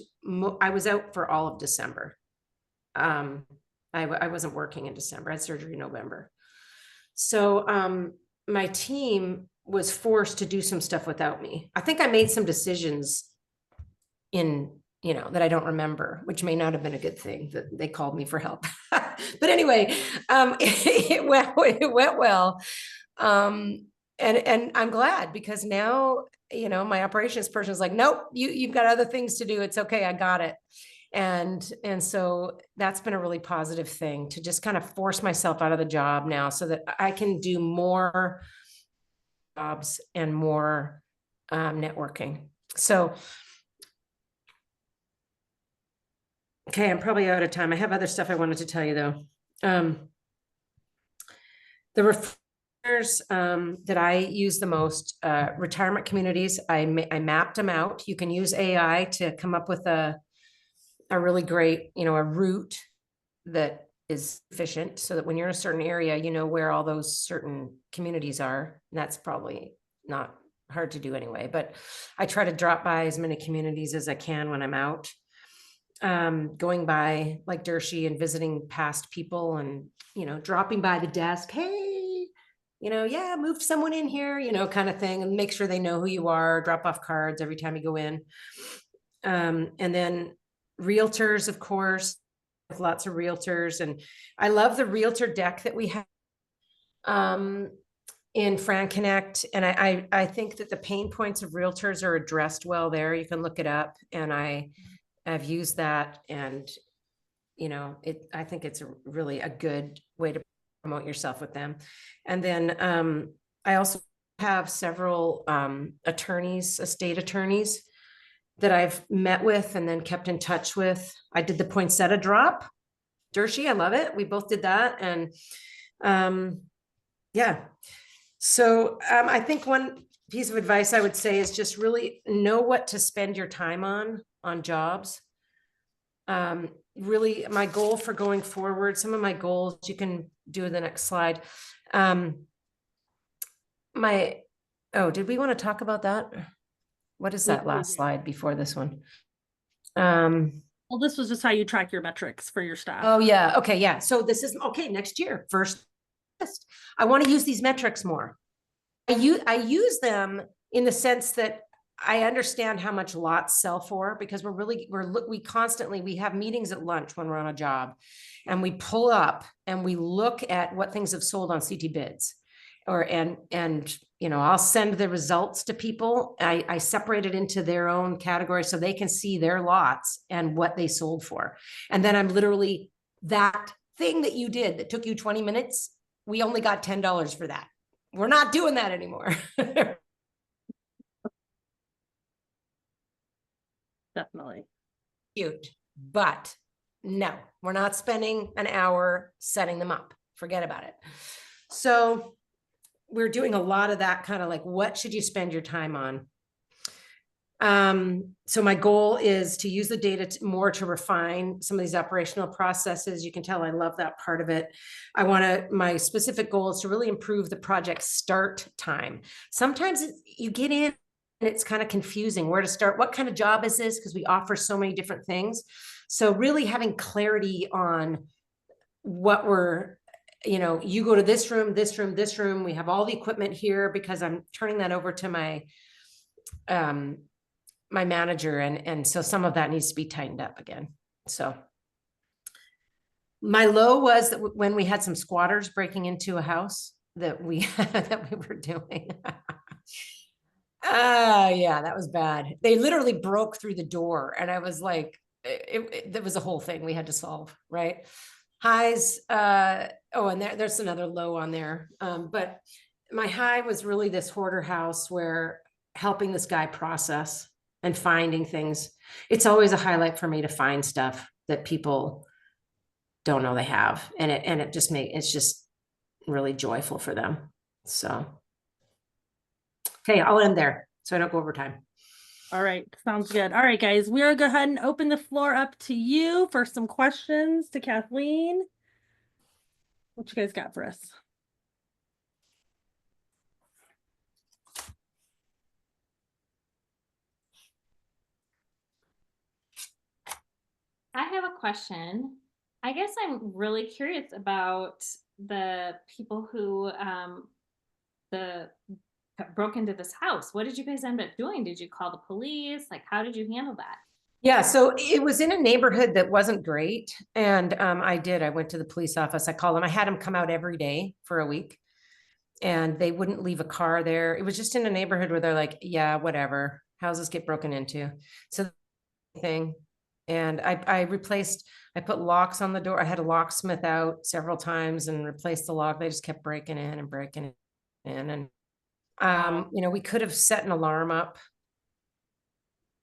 for all of December. I wasn't working in December. I had surgery in November. So my team was forced to do some stuff without me. I think I made some decisions that I don't remember, which may not have been a good thing that they called me for help. But anyway, it went well. And I'm glad, because now, you know, my operations person is like, nope, you've got other things to do. It's okay. I got it. And so that's been a really positive thing, to just kind of force myself out of the job now so that I can do more jobs and more networking. So, okay, I'm probably out of time. I have other stuff I wanted to tell you though. The referrers that I use the most, retirement communities, I mapped them out. You can use AI to come up with a really great, you know, a route that is efficient, so that when you're in a certain area, you know where all those certain communities are. And that's probably not hard to do anyway, but I try to drop by as many communities as I can when I'm out. Going by like Dershie and visiting past people, and, you know, dropping by the desk, hey, you know, yeah, moved someone in here, you know, kind of thing, and make sure they know who you are, drop off cards every time you go in. And then realtors, of course, with lots of realtors. And I love the realtor deck that we have in Fran Connect. And I think that the pain points of realtors are addressed well there. You can look it up, and I've used that, and, you know, I think it's really a good way to promote yourself with them. And then I also have several estate attorneys that I've met with and then kept in touch with. I did the poinsettia drop. Dershie, I love it. We both did that. And yeah. So I think one piece of advice I would say is just really know what to spend your time on jobs. Really, my goal for going forward, some of my goals, you can do the next slide. Oh, did we want to talk about that? What is that last slide before this one? Well, this was just how you track your metrics for your staff. Oh yeah. Okay. Yeah. So this is okay. Next year, first, I want to use these metrics more. I use them in the sense that I understand how much lots sell for, because we constantly have meetings at lunch when we're on a job, and we pull up and we look at what things have sold on CT bids, and I'll send the results to people. I separate it into their own category so they can see their lots and what they sold for. And then I'm literally, that thing that you did that took you 20 minutes, we only got $10 for that. We're not doing that anymore. Definitely. Cute, but no, we're not spending an hour setting them up. Forget about it. So we're doing a lot of that kind of like, what should you spend your time on? So my goal is to use the data more to refine some of these operational processes. You can tell I love that part of it. My specific goal is to really improve the project start time. Sometimes you get in and it's kind of confusing where to start. What kind of job is this? Because we offer so many different things. So really having clarity on what you go to this room, this room, this room. We have all the equipment here, because I'm turning that over to my my manager. And so some of that needs to be tightened up again. So my low was that when we had some squatters breaking into a house that we were doing. Yeah, that was bad. They literally broke through the door, and I was like, that was a whole thing we had to solve, right? Highs, and there's another low on there. But my high was really this hoarder house, where helping this guy process and finding things. It's always a highlight for me to find stuff that people don't know they have. And it's just really joyful for them. So, okay, I'll end there so I don't go over time. All right, sounds good. All right, guys, we are go ahead and open the floor up to you for some questions to Kathleen. What you guys got for us? I have a question. I guess I'm really curious about the people who broke into this house. What did you guys end up doing? Did you call the police? Like, how did you handle that? Yeah, so it was in a neighborhood that wasn't great. And I went to the police office. I called them. I had them come out every day for a week, and they wouldn't leave a car there. It was just in a neighborhood where they're like, yeah, whatever, houses get broken into. So thing. And I put locks on the door. I had a locksmith out several times and replaced the lock. They just kept breaking in and breaking in. And, we could have set an alarm up,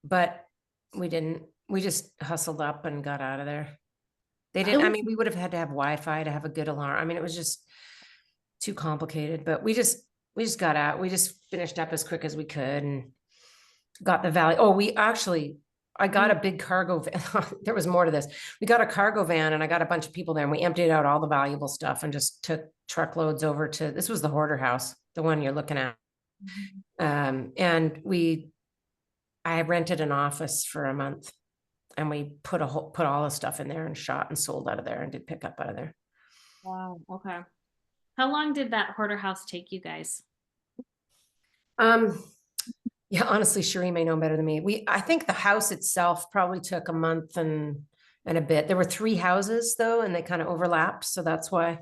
but we didn't. We just hustled up and got out of there. They didn't, we would have had to have Wi-Fi to have a good alarm. It was just too complicated, but we just got out. We just finished up as quick as we could and got the valley. Oh, I got a big cargo van. There was more to this. We got a cargo van, and I got a bunch of people there, and we emptied out all the valuable stuff and just took truckloads over to, this was the hoarder house, the one you're looking at. And I rented an office for a month, and we put all the stuff in there and shot and sold out of there and did pick up out of there. Wow. Okay. How long did that hoarder house take you guys? Yeah, honestly, Cherie may know better than me. I think the house itself probably took a month and a bit. There were 3 houses though, and they kind of overlapped. So that's why,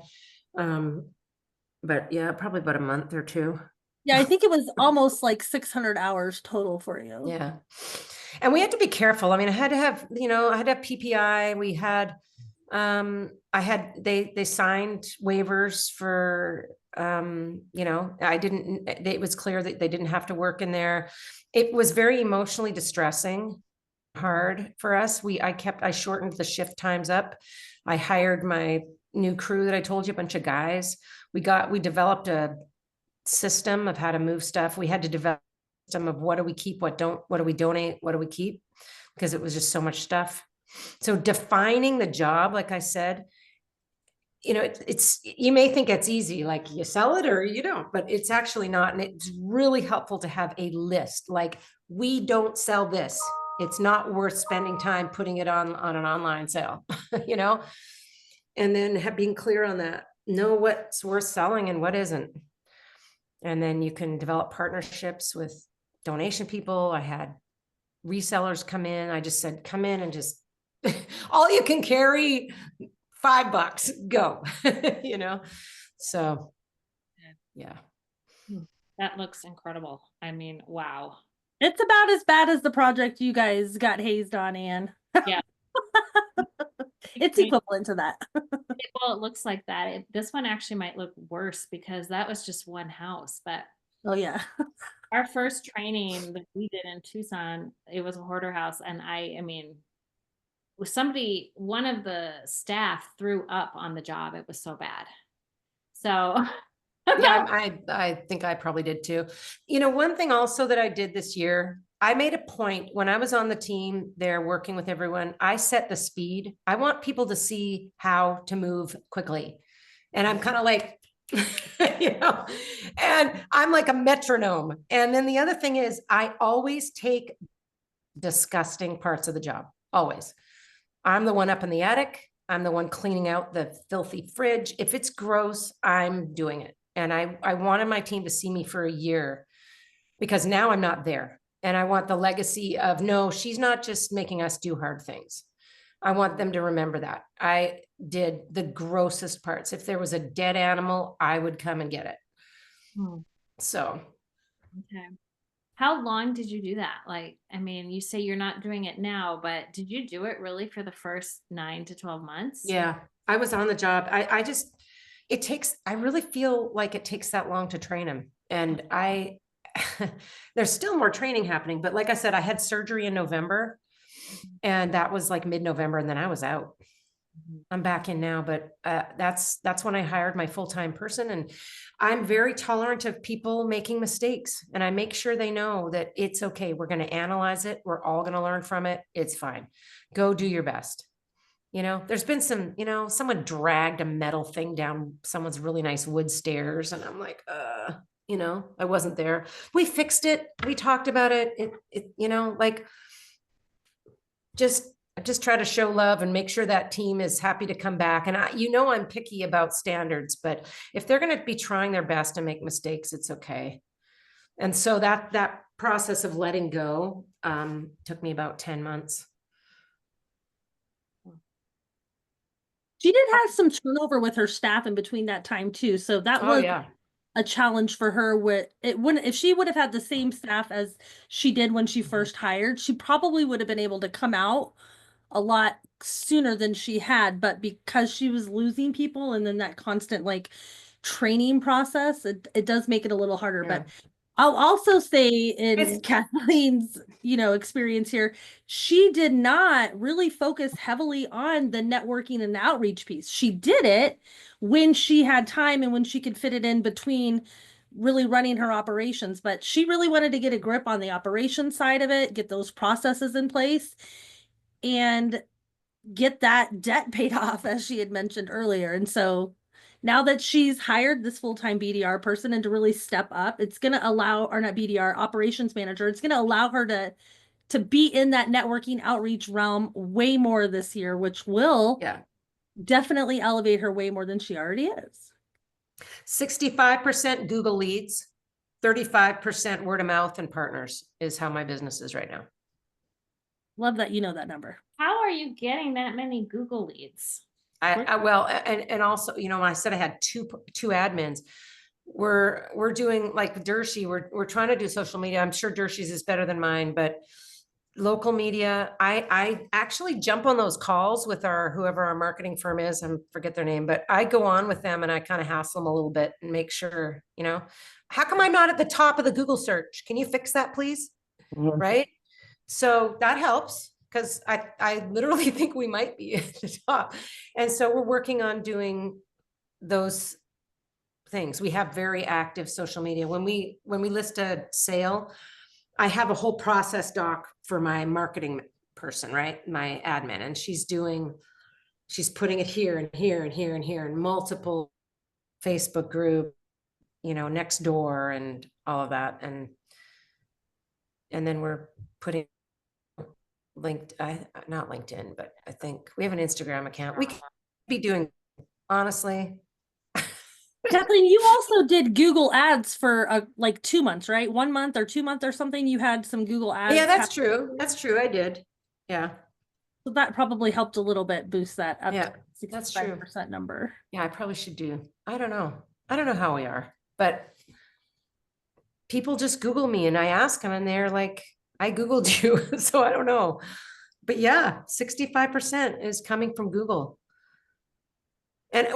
but yeah, probably about a month or 2. Yeah, I think it was almost like 600 hours total for you. Yeah. And we had to be careful. I had to have, I had to have PPI. We had, they signed waivers for, it was clear that they didn't have to work in there. It was very emotionally distressing, hard for us. I shortened the shift times up. I hired my new crew that I told you, a bunch of guys. We developed a system of how to move stuff. We had to develop a system of what do we keep, what do we donate, what do we keep, because it was just so much stuff. So defining the job, like I said, you know, it's you may think it's easy, like you sell it or you don't, but it's actually not. And it's really helpful to have a list. Like, we don't sell this. It's not worth spending time putting it on an online sale, you know, and then being clear on that, know what's worth selling and what isn't. And then you can develop partnerships with donation people. I had resellers come in. I just said, come in and just all you can carry, $5, go, you know? So, yeah. That looks incredible. I mean, wow. It's about as bad as the project you guys got hazed on, Anne. Yeah. It's equivalent to that. Well, it looks like that. This one actually might look worse because that was just one house, but Oh yeah. our first training that we did in Tucson, it was a hoarder house. And I mean, one of the staff threw up on the job. It was so bad. So yeah, I think I probably did too. You know, one thing also that I did this year, I made a point when I was on the team there working with everyone, I set the speed. I want people to see how to move quickly. And I'm kind of like, you know, and I'm like a metronome. And then the other thing is I always take disgusting parts of the job, always. I'm the one up in the attic. I'm the one cleaning out the filthy fridge. If it's gross, I'm doing it. And I wanted my team to see me for a year because now I'm not there. And I want the legacy of, no, she's not just making us do hard things. I want them to remember that. I did the grossest parts. If there was a dead animal, I would come and get it. So. Okay. How long did you do that? Like, I mean, you say you're not doing it now, but did you do it really for the first 9 to 12 months? Yeah, I was on the job. I really feel like it takes that long to train him. And there's still more training happening. But like I said, I had surgery in November and that was like mid-November and then I was out. I'm back in now, but that's when I hired my full-time person. And I'm very tolerant of people making mistakes. And I make sure they know that it's okay. We're going to analyze it. We're all going to learn from it. It's fine. Go do your best. You know, there's been some, you know, someone dragged a metal thing down someone's really nice wood stairs. And I'm like, you know, I wasn't there. We fixed it. We talked about it. It you know, like just try to show love and make sure that team is happy to come back. And I'm picky about standards, but if they're going to be trying their best and make mistakes, it's okay. And so that process of letting go took me about 10 months. She did have some turnover with her staff in between that time too. So that was a challenge for her. If she would have had the same staff as she did when she first hired, she probably would have been able to come out a lot sooner than she had. But because she was losing people and then that constant like training process, it does make it a little harder. Yeah. But I'll also say in Kathleen's, experience here, she did not really focus heavily on the networking and the outreach piece. She did it when she had time and when she could fit it in between really running her operations. But she really wanted to get a grip on the operation side of it, get those processes in place, and get that debt paid off, as she had mentioned earlier. And so now that she's hired this full-time BDR person and to really step up, it's going to allow, or not BDR, operations manager, it's going to allow her to be in that networking outreach realm way more this year, which will definitely elevate her way more than she already is. 65% Google leads, 35% word of mouth and partners is how my business is right now. Love that you know that number. How are you getting that many Google leads? Well, and also, when I said I had two admins, we're doing like Dershie, we're trying to do social media. I'm sure Dershie's is better than mine, but local media, I actually jump on those calls with whoever our marketing firm is, I forget their name, but I go on with them and I kind of hassle them a little bit and make sure, how come I'm not at the top of the Google search? Can you fix that, please? Mm-hmm. Right? So that helps. Because I literally think we might be at the top. And so we're working on doing those things. We have very active social media. When we list a sale, I have a whole process doc for my marketing person, right? My admin, and she's putting it here and here and here and here and multiple Facebook group, next door and all of that. And then we're putting not LinkedIn, but I think we have an Instagram account. We could be doing, honestly. Kathleen, you also did Google ads for like 2 months, right? 1 month or 2 months or something. You had some Google ads. Yeah, that's true. That's true. I did. Yeah. So that probably helped a little bit boost that up Yeah, to that's true. 65% number. Yeah, I probably should do. I don't know how we are, but people just Google me and I ask them and they're like, I Googled you. So I don't know. But yeah, 65% is coming from Google. And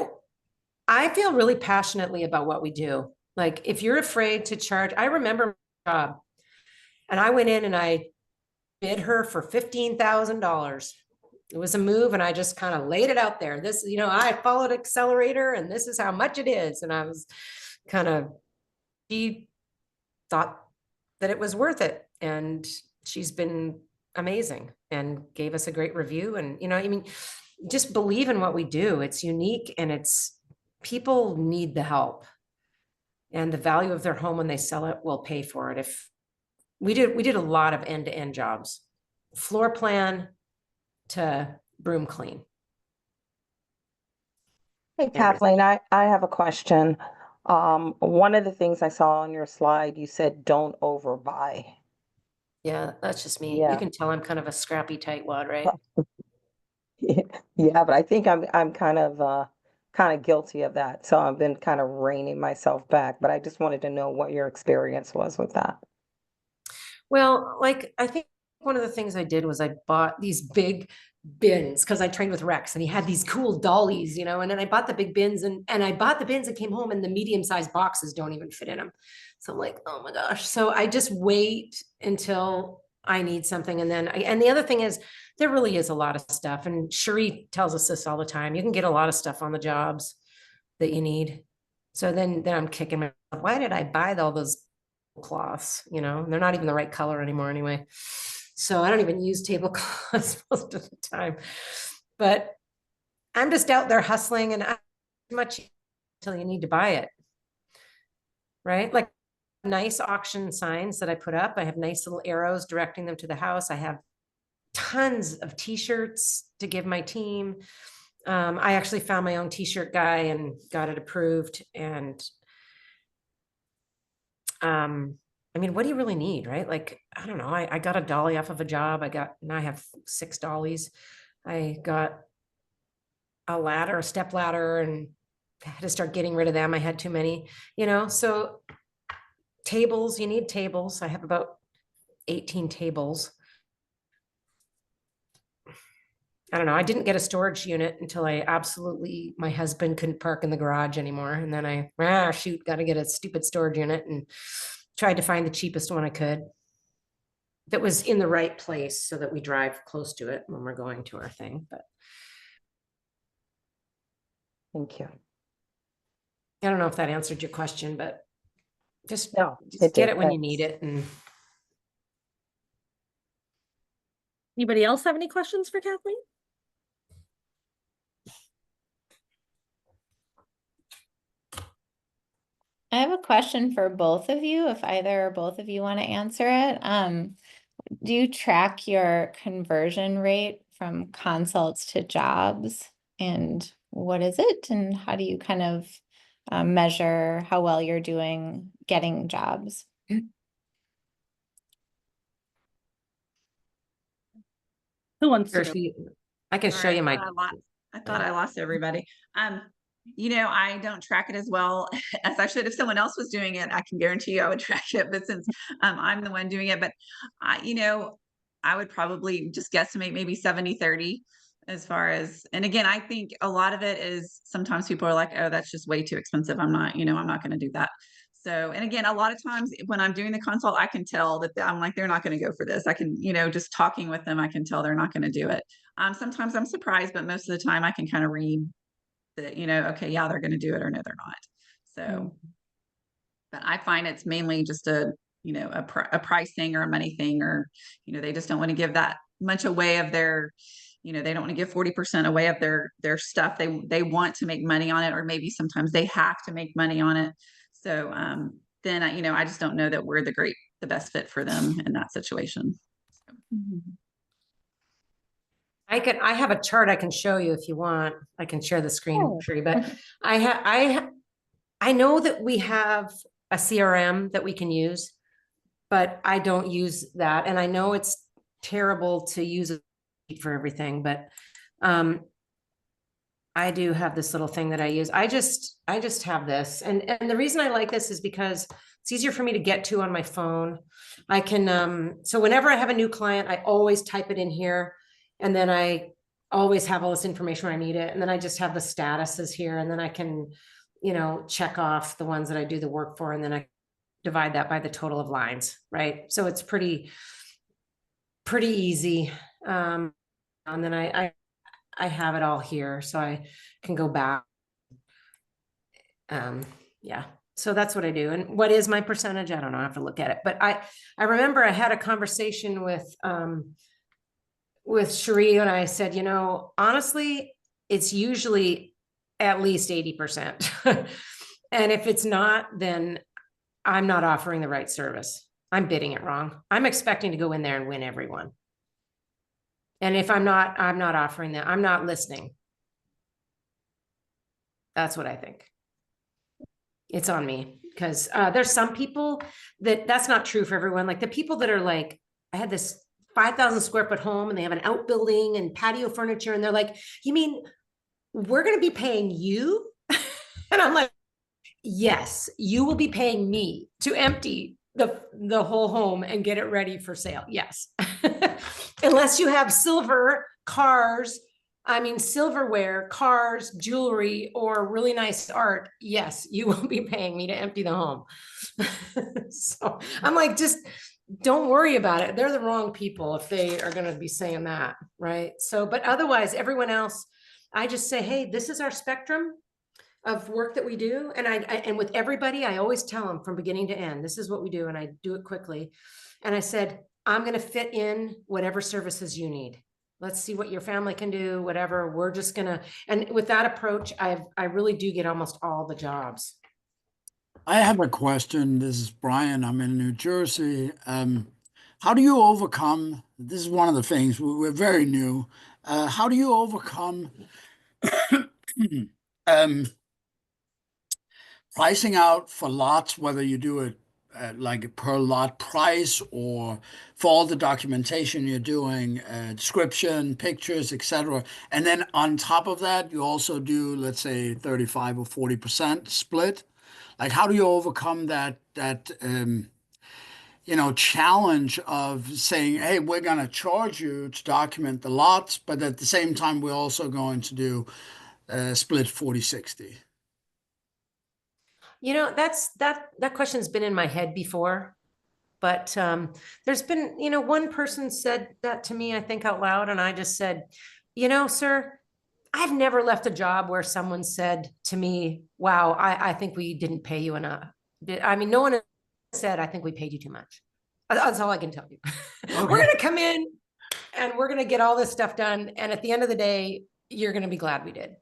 I feel really passionately about what we do. Like if you're afraid to charge, I remember my job and I went in and I bid her for $15,000. It was a move and I just kind of laid it out there. This, I followed Accelerator and this is how much it is. And I was she thought that it was worth it. And she's been amazing and gave us a great review. And, just believe in what we do. It's unique and people need the help, and the value of their home when they sell it will pay for it. If we did a lot of end-to-end jobs, floor plan to broom clean. Hey, Kathleen, I have a question. One of the things I saw on your slide, you said don't overbuy. Yeah, that's just me. Yeah. You can tell I'm kind of a scrappy tightwad, right? Yeah, but I think I'm kind of guilty of that. So I've been kind of reining myself back, but I just wanted to know what your experience was with that. Well, I think one of the things I did was I bought these big bins because I trained with Rex and he had these cool dollies, and then I bought the big bins and I bought the bins and came home and the medium-sized boxes don't even fit in them. So I'm like, oh my gosh. So I just wait until I need something. And then and the other thing is there really is a lot of stuff. And Cherie tells us this all the time. You can get a lot of stuff on the jobs that you need. So then I'm kicking myself. Why did I buy all those cloths? They're not even the right color anymore anyway. So I don't even use tablecloths most of the time, but I'm just out there hustling and much until you need to buy it. Right? Like nice auction signs that I put up. I have nice little arrows directing them to the house. I have tons of t-shirts to give my team. I actually found my own t-shirt guy and got it approved. And what do you really need, right? Like, I don't know. I got a dolly off of a job. now I have 6 dollies. I got a step ladder, and I had to start getting rid of them. I had too many, so tables, you need tables. I have about 18 tables. I don't know. I didn't get a storage unit until my husband couldn't park in the garage anymore. And then got to get a stupid storage unit and tried to find the cheapest one I could that was in the right place so that we drive close to it when we're going to our thing. But Thank you. I don't know if that answered your question, but just it get did. it when you need it. And Anybody else have any questions for Kathleen? I have a question for both of you, if either or both of you want to answer it. Do you track your conversion rate from consults to jobs? And what is it? And how do you kind of measure how well you're doing getting jobs? Who wants to go? Dershie, I can show you my. I thought I lost everybody. I don't track it as well as I should. If someone else was doing it, I can guarantee you I would track it. But since I'm the one doing it, but I would probably just guesstimate maybe 70-30 as far as, and again, I think a lot of it is sometimes people are like, oh, that's just way too expensive. I'm not going to do that. So, and again, a lot of times when I'm doing the consult, I can tell that I'm like, they're not going to go for this. I can, just talking with them, I can tell they're not going to do it. Sometimes I'm surprised, but most of the time I can kind of read that, okay, yeah, they're going to do it or no, they're not. So, but I find it's mainly just a, you know, a price thing or a money thing, or, you know, they just don't want to give that much away of their, you know, they don't want to give 40% away of their stuff. They want to make money on it, or maybe sometimes they have to make money on it. So, then I, you know, I just don't know that we're the best fit for them in that situation. I have a chart I can show you if you want. I can share the screen for you, but I know that we have a CRM that we can use, but I don't use that. And I know it's terrible to use it for everything, but I do have this little thing that I use. I just have this. And the reason I like this is because it's easier for me to get to on my phone. I can, so whenever I have a new client, I always type it in here, and then I always have all this information when I need it. And then I just have the statuses here, and then I can, you know, check off the ones that I do the work for, and then I divide that by the total of lines, right? So it's pretty easy. And then I have it all here, so I can go back. Yeah, so that's what I do. And what is my percentage? I don't know, I have to look at it. But I remember I had a conversation with Cherie, and I said, you know, honestly, it's usually at least 80%. And if it's not, then I'm not offering the right service. I'm bidding it wrong. I'm expecting to go in there and win everyone. And if I'm not offering that. I'm not listening. That's what I think. It's on me, because there's some people that's not true for everyone. Like the people that are like, I had this 5,000 square foot home, and they have an outbuilding and patio furniture, and they're like, you mean we're going to be paying you? And I'm like, yes, you will be paying me to empty the whole home and get it ready for sale. Yes. Unless you have silverware, cars, jewelry, or really nice art. Yes, you will be paying me to empty the home. So I'm like, just don't worry about it. They're the wrong people if they are going to be saying that. Right. So, but otherwise, everyone else, I just say, hey, this is our spectrum of work that we do. And and with everybody, I always tell them from beginning to end, this is what we do. And I do it quickly. And I said, I'm going to fit in whatever services you need. Let's see what your family can do, whatever. We're just going to, and with that approach, I really do get almost all the jobs. I have a question. This is Brian. I'm in New Jersey. How do you overcome, this is one of the things, we're very new. How do you overcome pricing out for lots, whether you do it like a per lot price, or for all the documentation you're doing, description, pictures, etc. And then on top of that, you also do, let's say, 35 or 40% split. Like, how do you overcome that you know, challenge of saying, hey, we're going to charge you to document the lots, but at the same time, we're also going to do split 40-60? You know, that question's been in my head before, but there's been, you know, one person said that to me, I think out loud, and I just said, you know, sir, I've never left a job where someone said to me, wow, I think we didn't pay you enough. I mean, no one said, I think we paid you too much. That's all I can tell you. Okay. We're going to come in and we're going to get all this stuff done. And at the end of the day, you're going to be glad we did.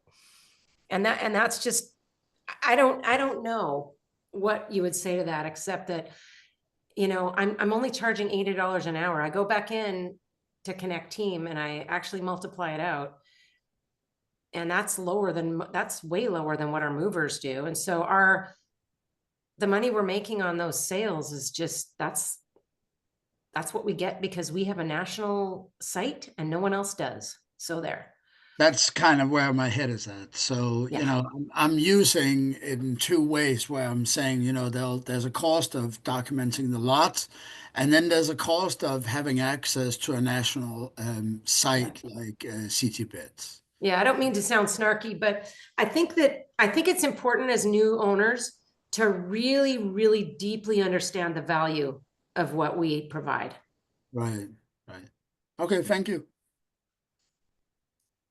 And that's just, I don't know what you would say to that, except that, you know, I'm only charging $80 an hour. I go back in to Connect Team and I actually multiply it out. And that's way lower than what our movers do. And so the money we're making on those sales is just, that's what we get because we have a national site and no one else does. So there. That's kind of where my head is at. So, Yeah. you know, I'm using it in two ways where I'm saying, you know, there's a cost of documenting the lots, and then there's a cost of having access to a national site like CT Bids. Yeah, I don't mean to sound snarky, but I think it's important as new owners to really, really deeply understand the value of what we provide. Right. Okay, thank you.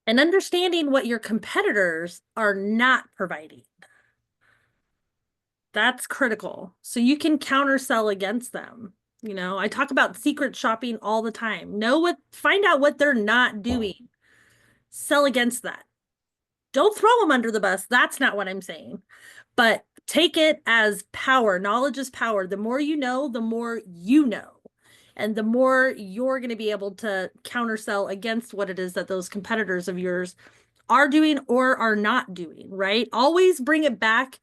And understanding what your competitors are not providing. That's critical. So you can countersell against them. You know, I talk about secret shopping all the time. Find out what they're not doing. Sell against that. Don't throw them under the bus. That's not what I'm saying. But take it as power. Knowledge is power. The more you know, the more you know. And the more you're going to be able to countersell against what it is that those competitors of yours are doing or are not doing, right? Always bring it back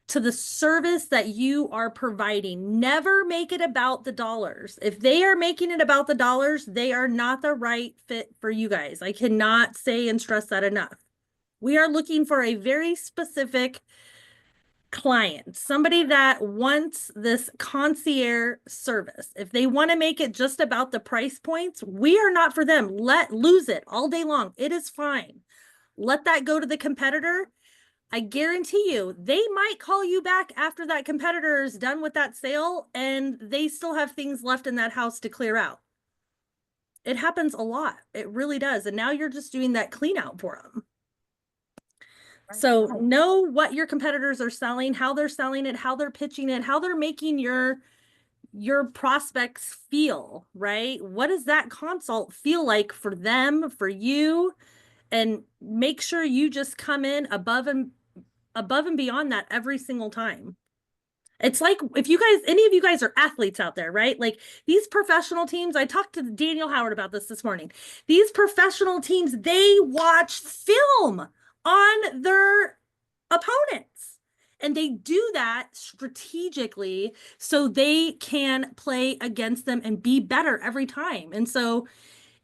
to the service that you are providing. Never make it about the dollars. If they are making it about the dollars, they are not the right fit for you guys. I cannot say and stress that enough. We are looking for a very specific client, somebody that wants this concierge service. If they want to make it just about the price points, we are not for them. Lose it all day long. It is fine. Let that go to the competitor. I guarantee you, they might call you back after that competitor is done with that sale and they still have things left in that house to clear out. It happens a lot. It really does. And now you're just doing that clean out for them. So know what your competitors are selling, how they're selling it, how they're pitching it, how they're making your prospects feel, right? What does that consult feel like for them, for you? And make sure you just come in above and beyond that every single time. It's like if you guys, any of you guys are athletes out there, right? Like these professional teams, I talked to Daniel Howard about this morning. These professional teams, they watch film on their opponents. And they do that strategically so they can play against them and be better every time. And so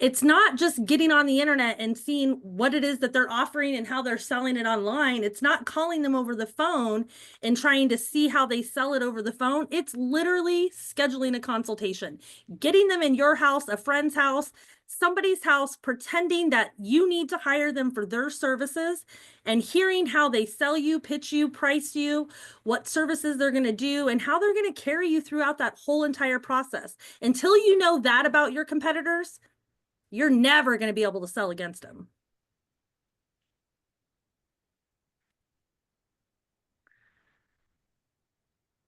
it's not just getting on the internet and seeing what it is that they're offering and how they're selling it online. It's not calling them over the phone and trying to see how they sell it over the phone. It's literally scheduling a consultation, getting them in your house, a friend's house, somebody's house, pretending that you need to hire them for their services and hearing how they sell you, pitch you, price you, what services they're going to do, and how they're going to carry you throughout that whole entire process. Until you know that about your competitors, you're never going to be able to sell against them.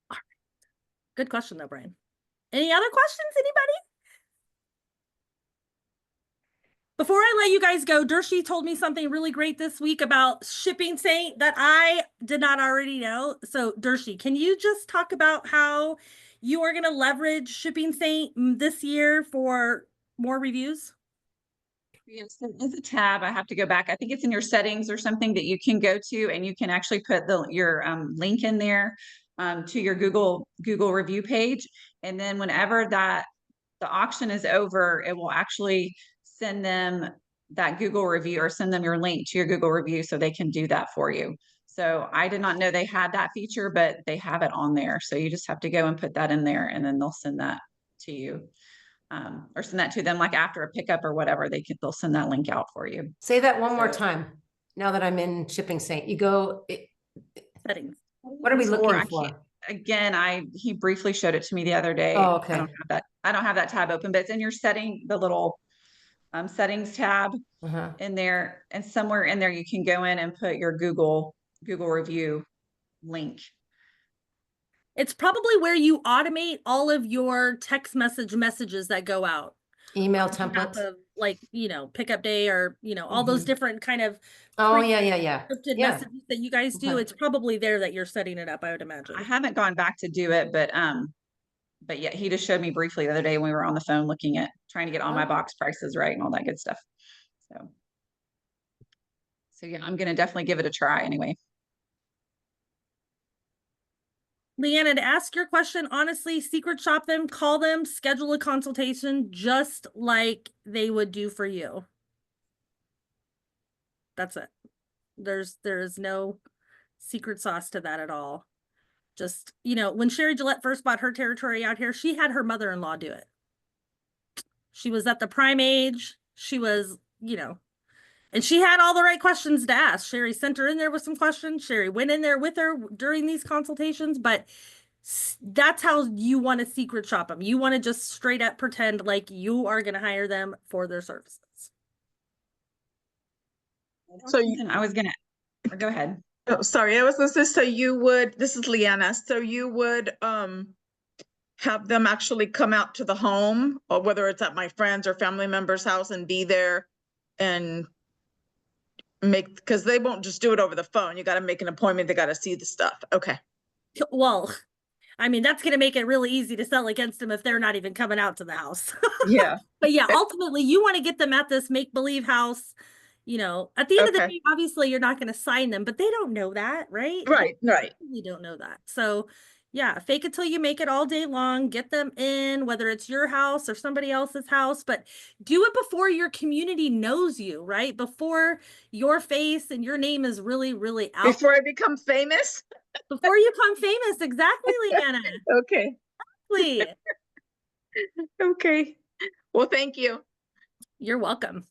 All right. Good question though, Brian. Any other questions, anybody? Before I let you guys go, Dershie told me something really great this week about Shipping Saint that I did not already know. So Dershie, can you just talk about how you are going to leverage Shipping Saint this year for more reviews? Yes, there is a tab. I have to go back. I think it's in your settings or something that you can go to, and you can actually put your link in there to your Google review page. And then whenever the auction is over, it will actually send them that Google review or send them your link to your Google review so they can do that for you. So I did not know they had that feature, but they have it on there. So you just have to go and put that in there, and then they'll send that to you. Or send that to them like after a pickup or whatever, they'll send that link out for you. Say that one more time. Now that I'm in Shipping Saint, you go Settings. What are we looking for? Again, he briefly showed it to me the other day. Oh, okay. I don't have that tab open, but it's in your the little settings tab in there, and somewhere in there you can go in and put your Google review link. It's probably where you automate all of your text messages that go out. Email templates. Like, pickup day or, all those different kind of scripted messages that you guys do. It's probably there that you're setting it up, I would imagine. I haven't gone back to do it, but yeah, he just showed me briefly the other day when we were on the phone trying to get all my box prices right and all that good stuff. So yeah, I'm going to definitely give it a try anyway. Leanna, to ask your question, honestly, secret shop them, call them, schedule a consultation just like they would do for you. That's it. There is no secret sauce to that at all. Just, when Sherry Gillette first bought her territory out here, she had her mother-in-law do it. She was at the prime age. She was, and she had all the right questions to ask. Sherry sent her in there with some questions. Sherry went in there with her during these consultations, but that's how you want to secret shop them. You want to just straight up pretend like you are going to hire them for their services. So I was going to, go ahead. Oh, sorry, I was gonna say, so you would, this is Leanna, so you would have them actually come out to the home, or whether it's at my friend's or family member's house and be there and make, because they won't just do it over the phone. You got to make an appointment. They got to see the stuff. Okay. Well, I mean, that's going to make it really easy to sell against them if they're not even coming out to the house. Yeah. But yeah, ultimately you want to get them at this make-believe house. You know, at the end of the Okay. day, obviously you're not going to sign them, but they don't know that, right? Right, right. You don't know that. So yeah, fake it till you make it all day long, get them in, whether it's your house or somebody else's house, but do it before your community knows you, right? Before your face and your name is really, really out. Before I become famous? Before you become famous. Exactly, Leanna. Okay. Exactly. Okay. Well, thank you. You're welcome.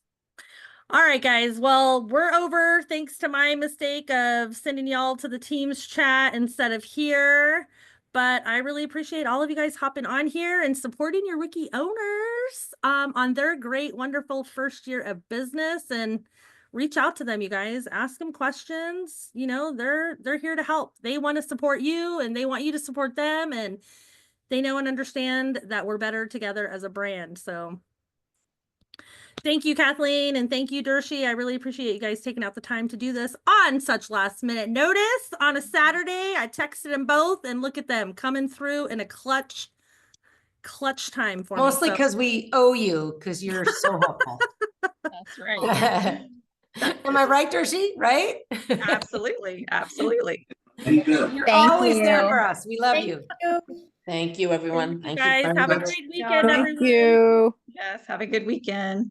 All right, guys. Well, we're over thanks to my mistake of sending y'all to the Teams chat instead of here. But I really appreciate all of you guys hopping on here and supporting your wiki owners on their great, wonderful first year of business. And reach out to them, you guys. Ask them questions. You know, they're here to help. They want to support you and they want you to support them. And they know and understand that we're better together as a brand. So thank you, Kathleen, and thank you, Dershie. I really appreciate you guys taking out the time to do this on such last minute notice on a Saturday. I texted them both and look at them coming through in a clutch time for Mostly me. because we owe you, because you're so helpful. That's right. Am I right, Dershie? Right? Absolutely. Absolutely. You're always there for us. We love you. Thank you, everyone. Thank you, Thank you guys. very Have a much. great weekend, Thank everyone. you. Yes. Have a good weekend.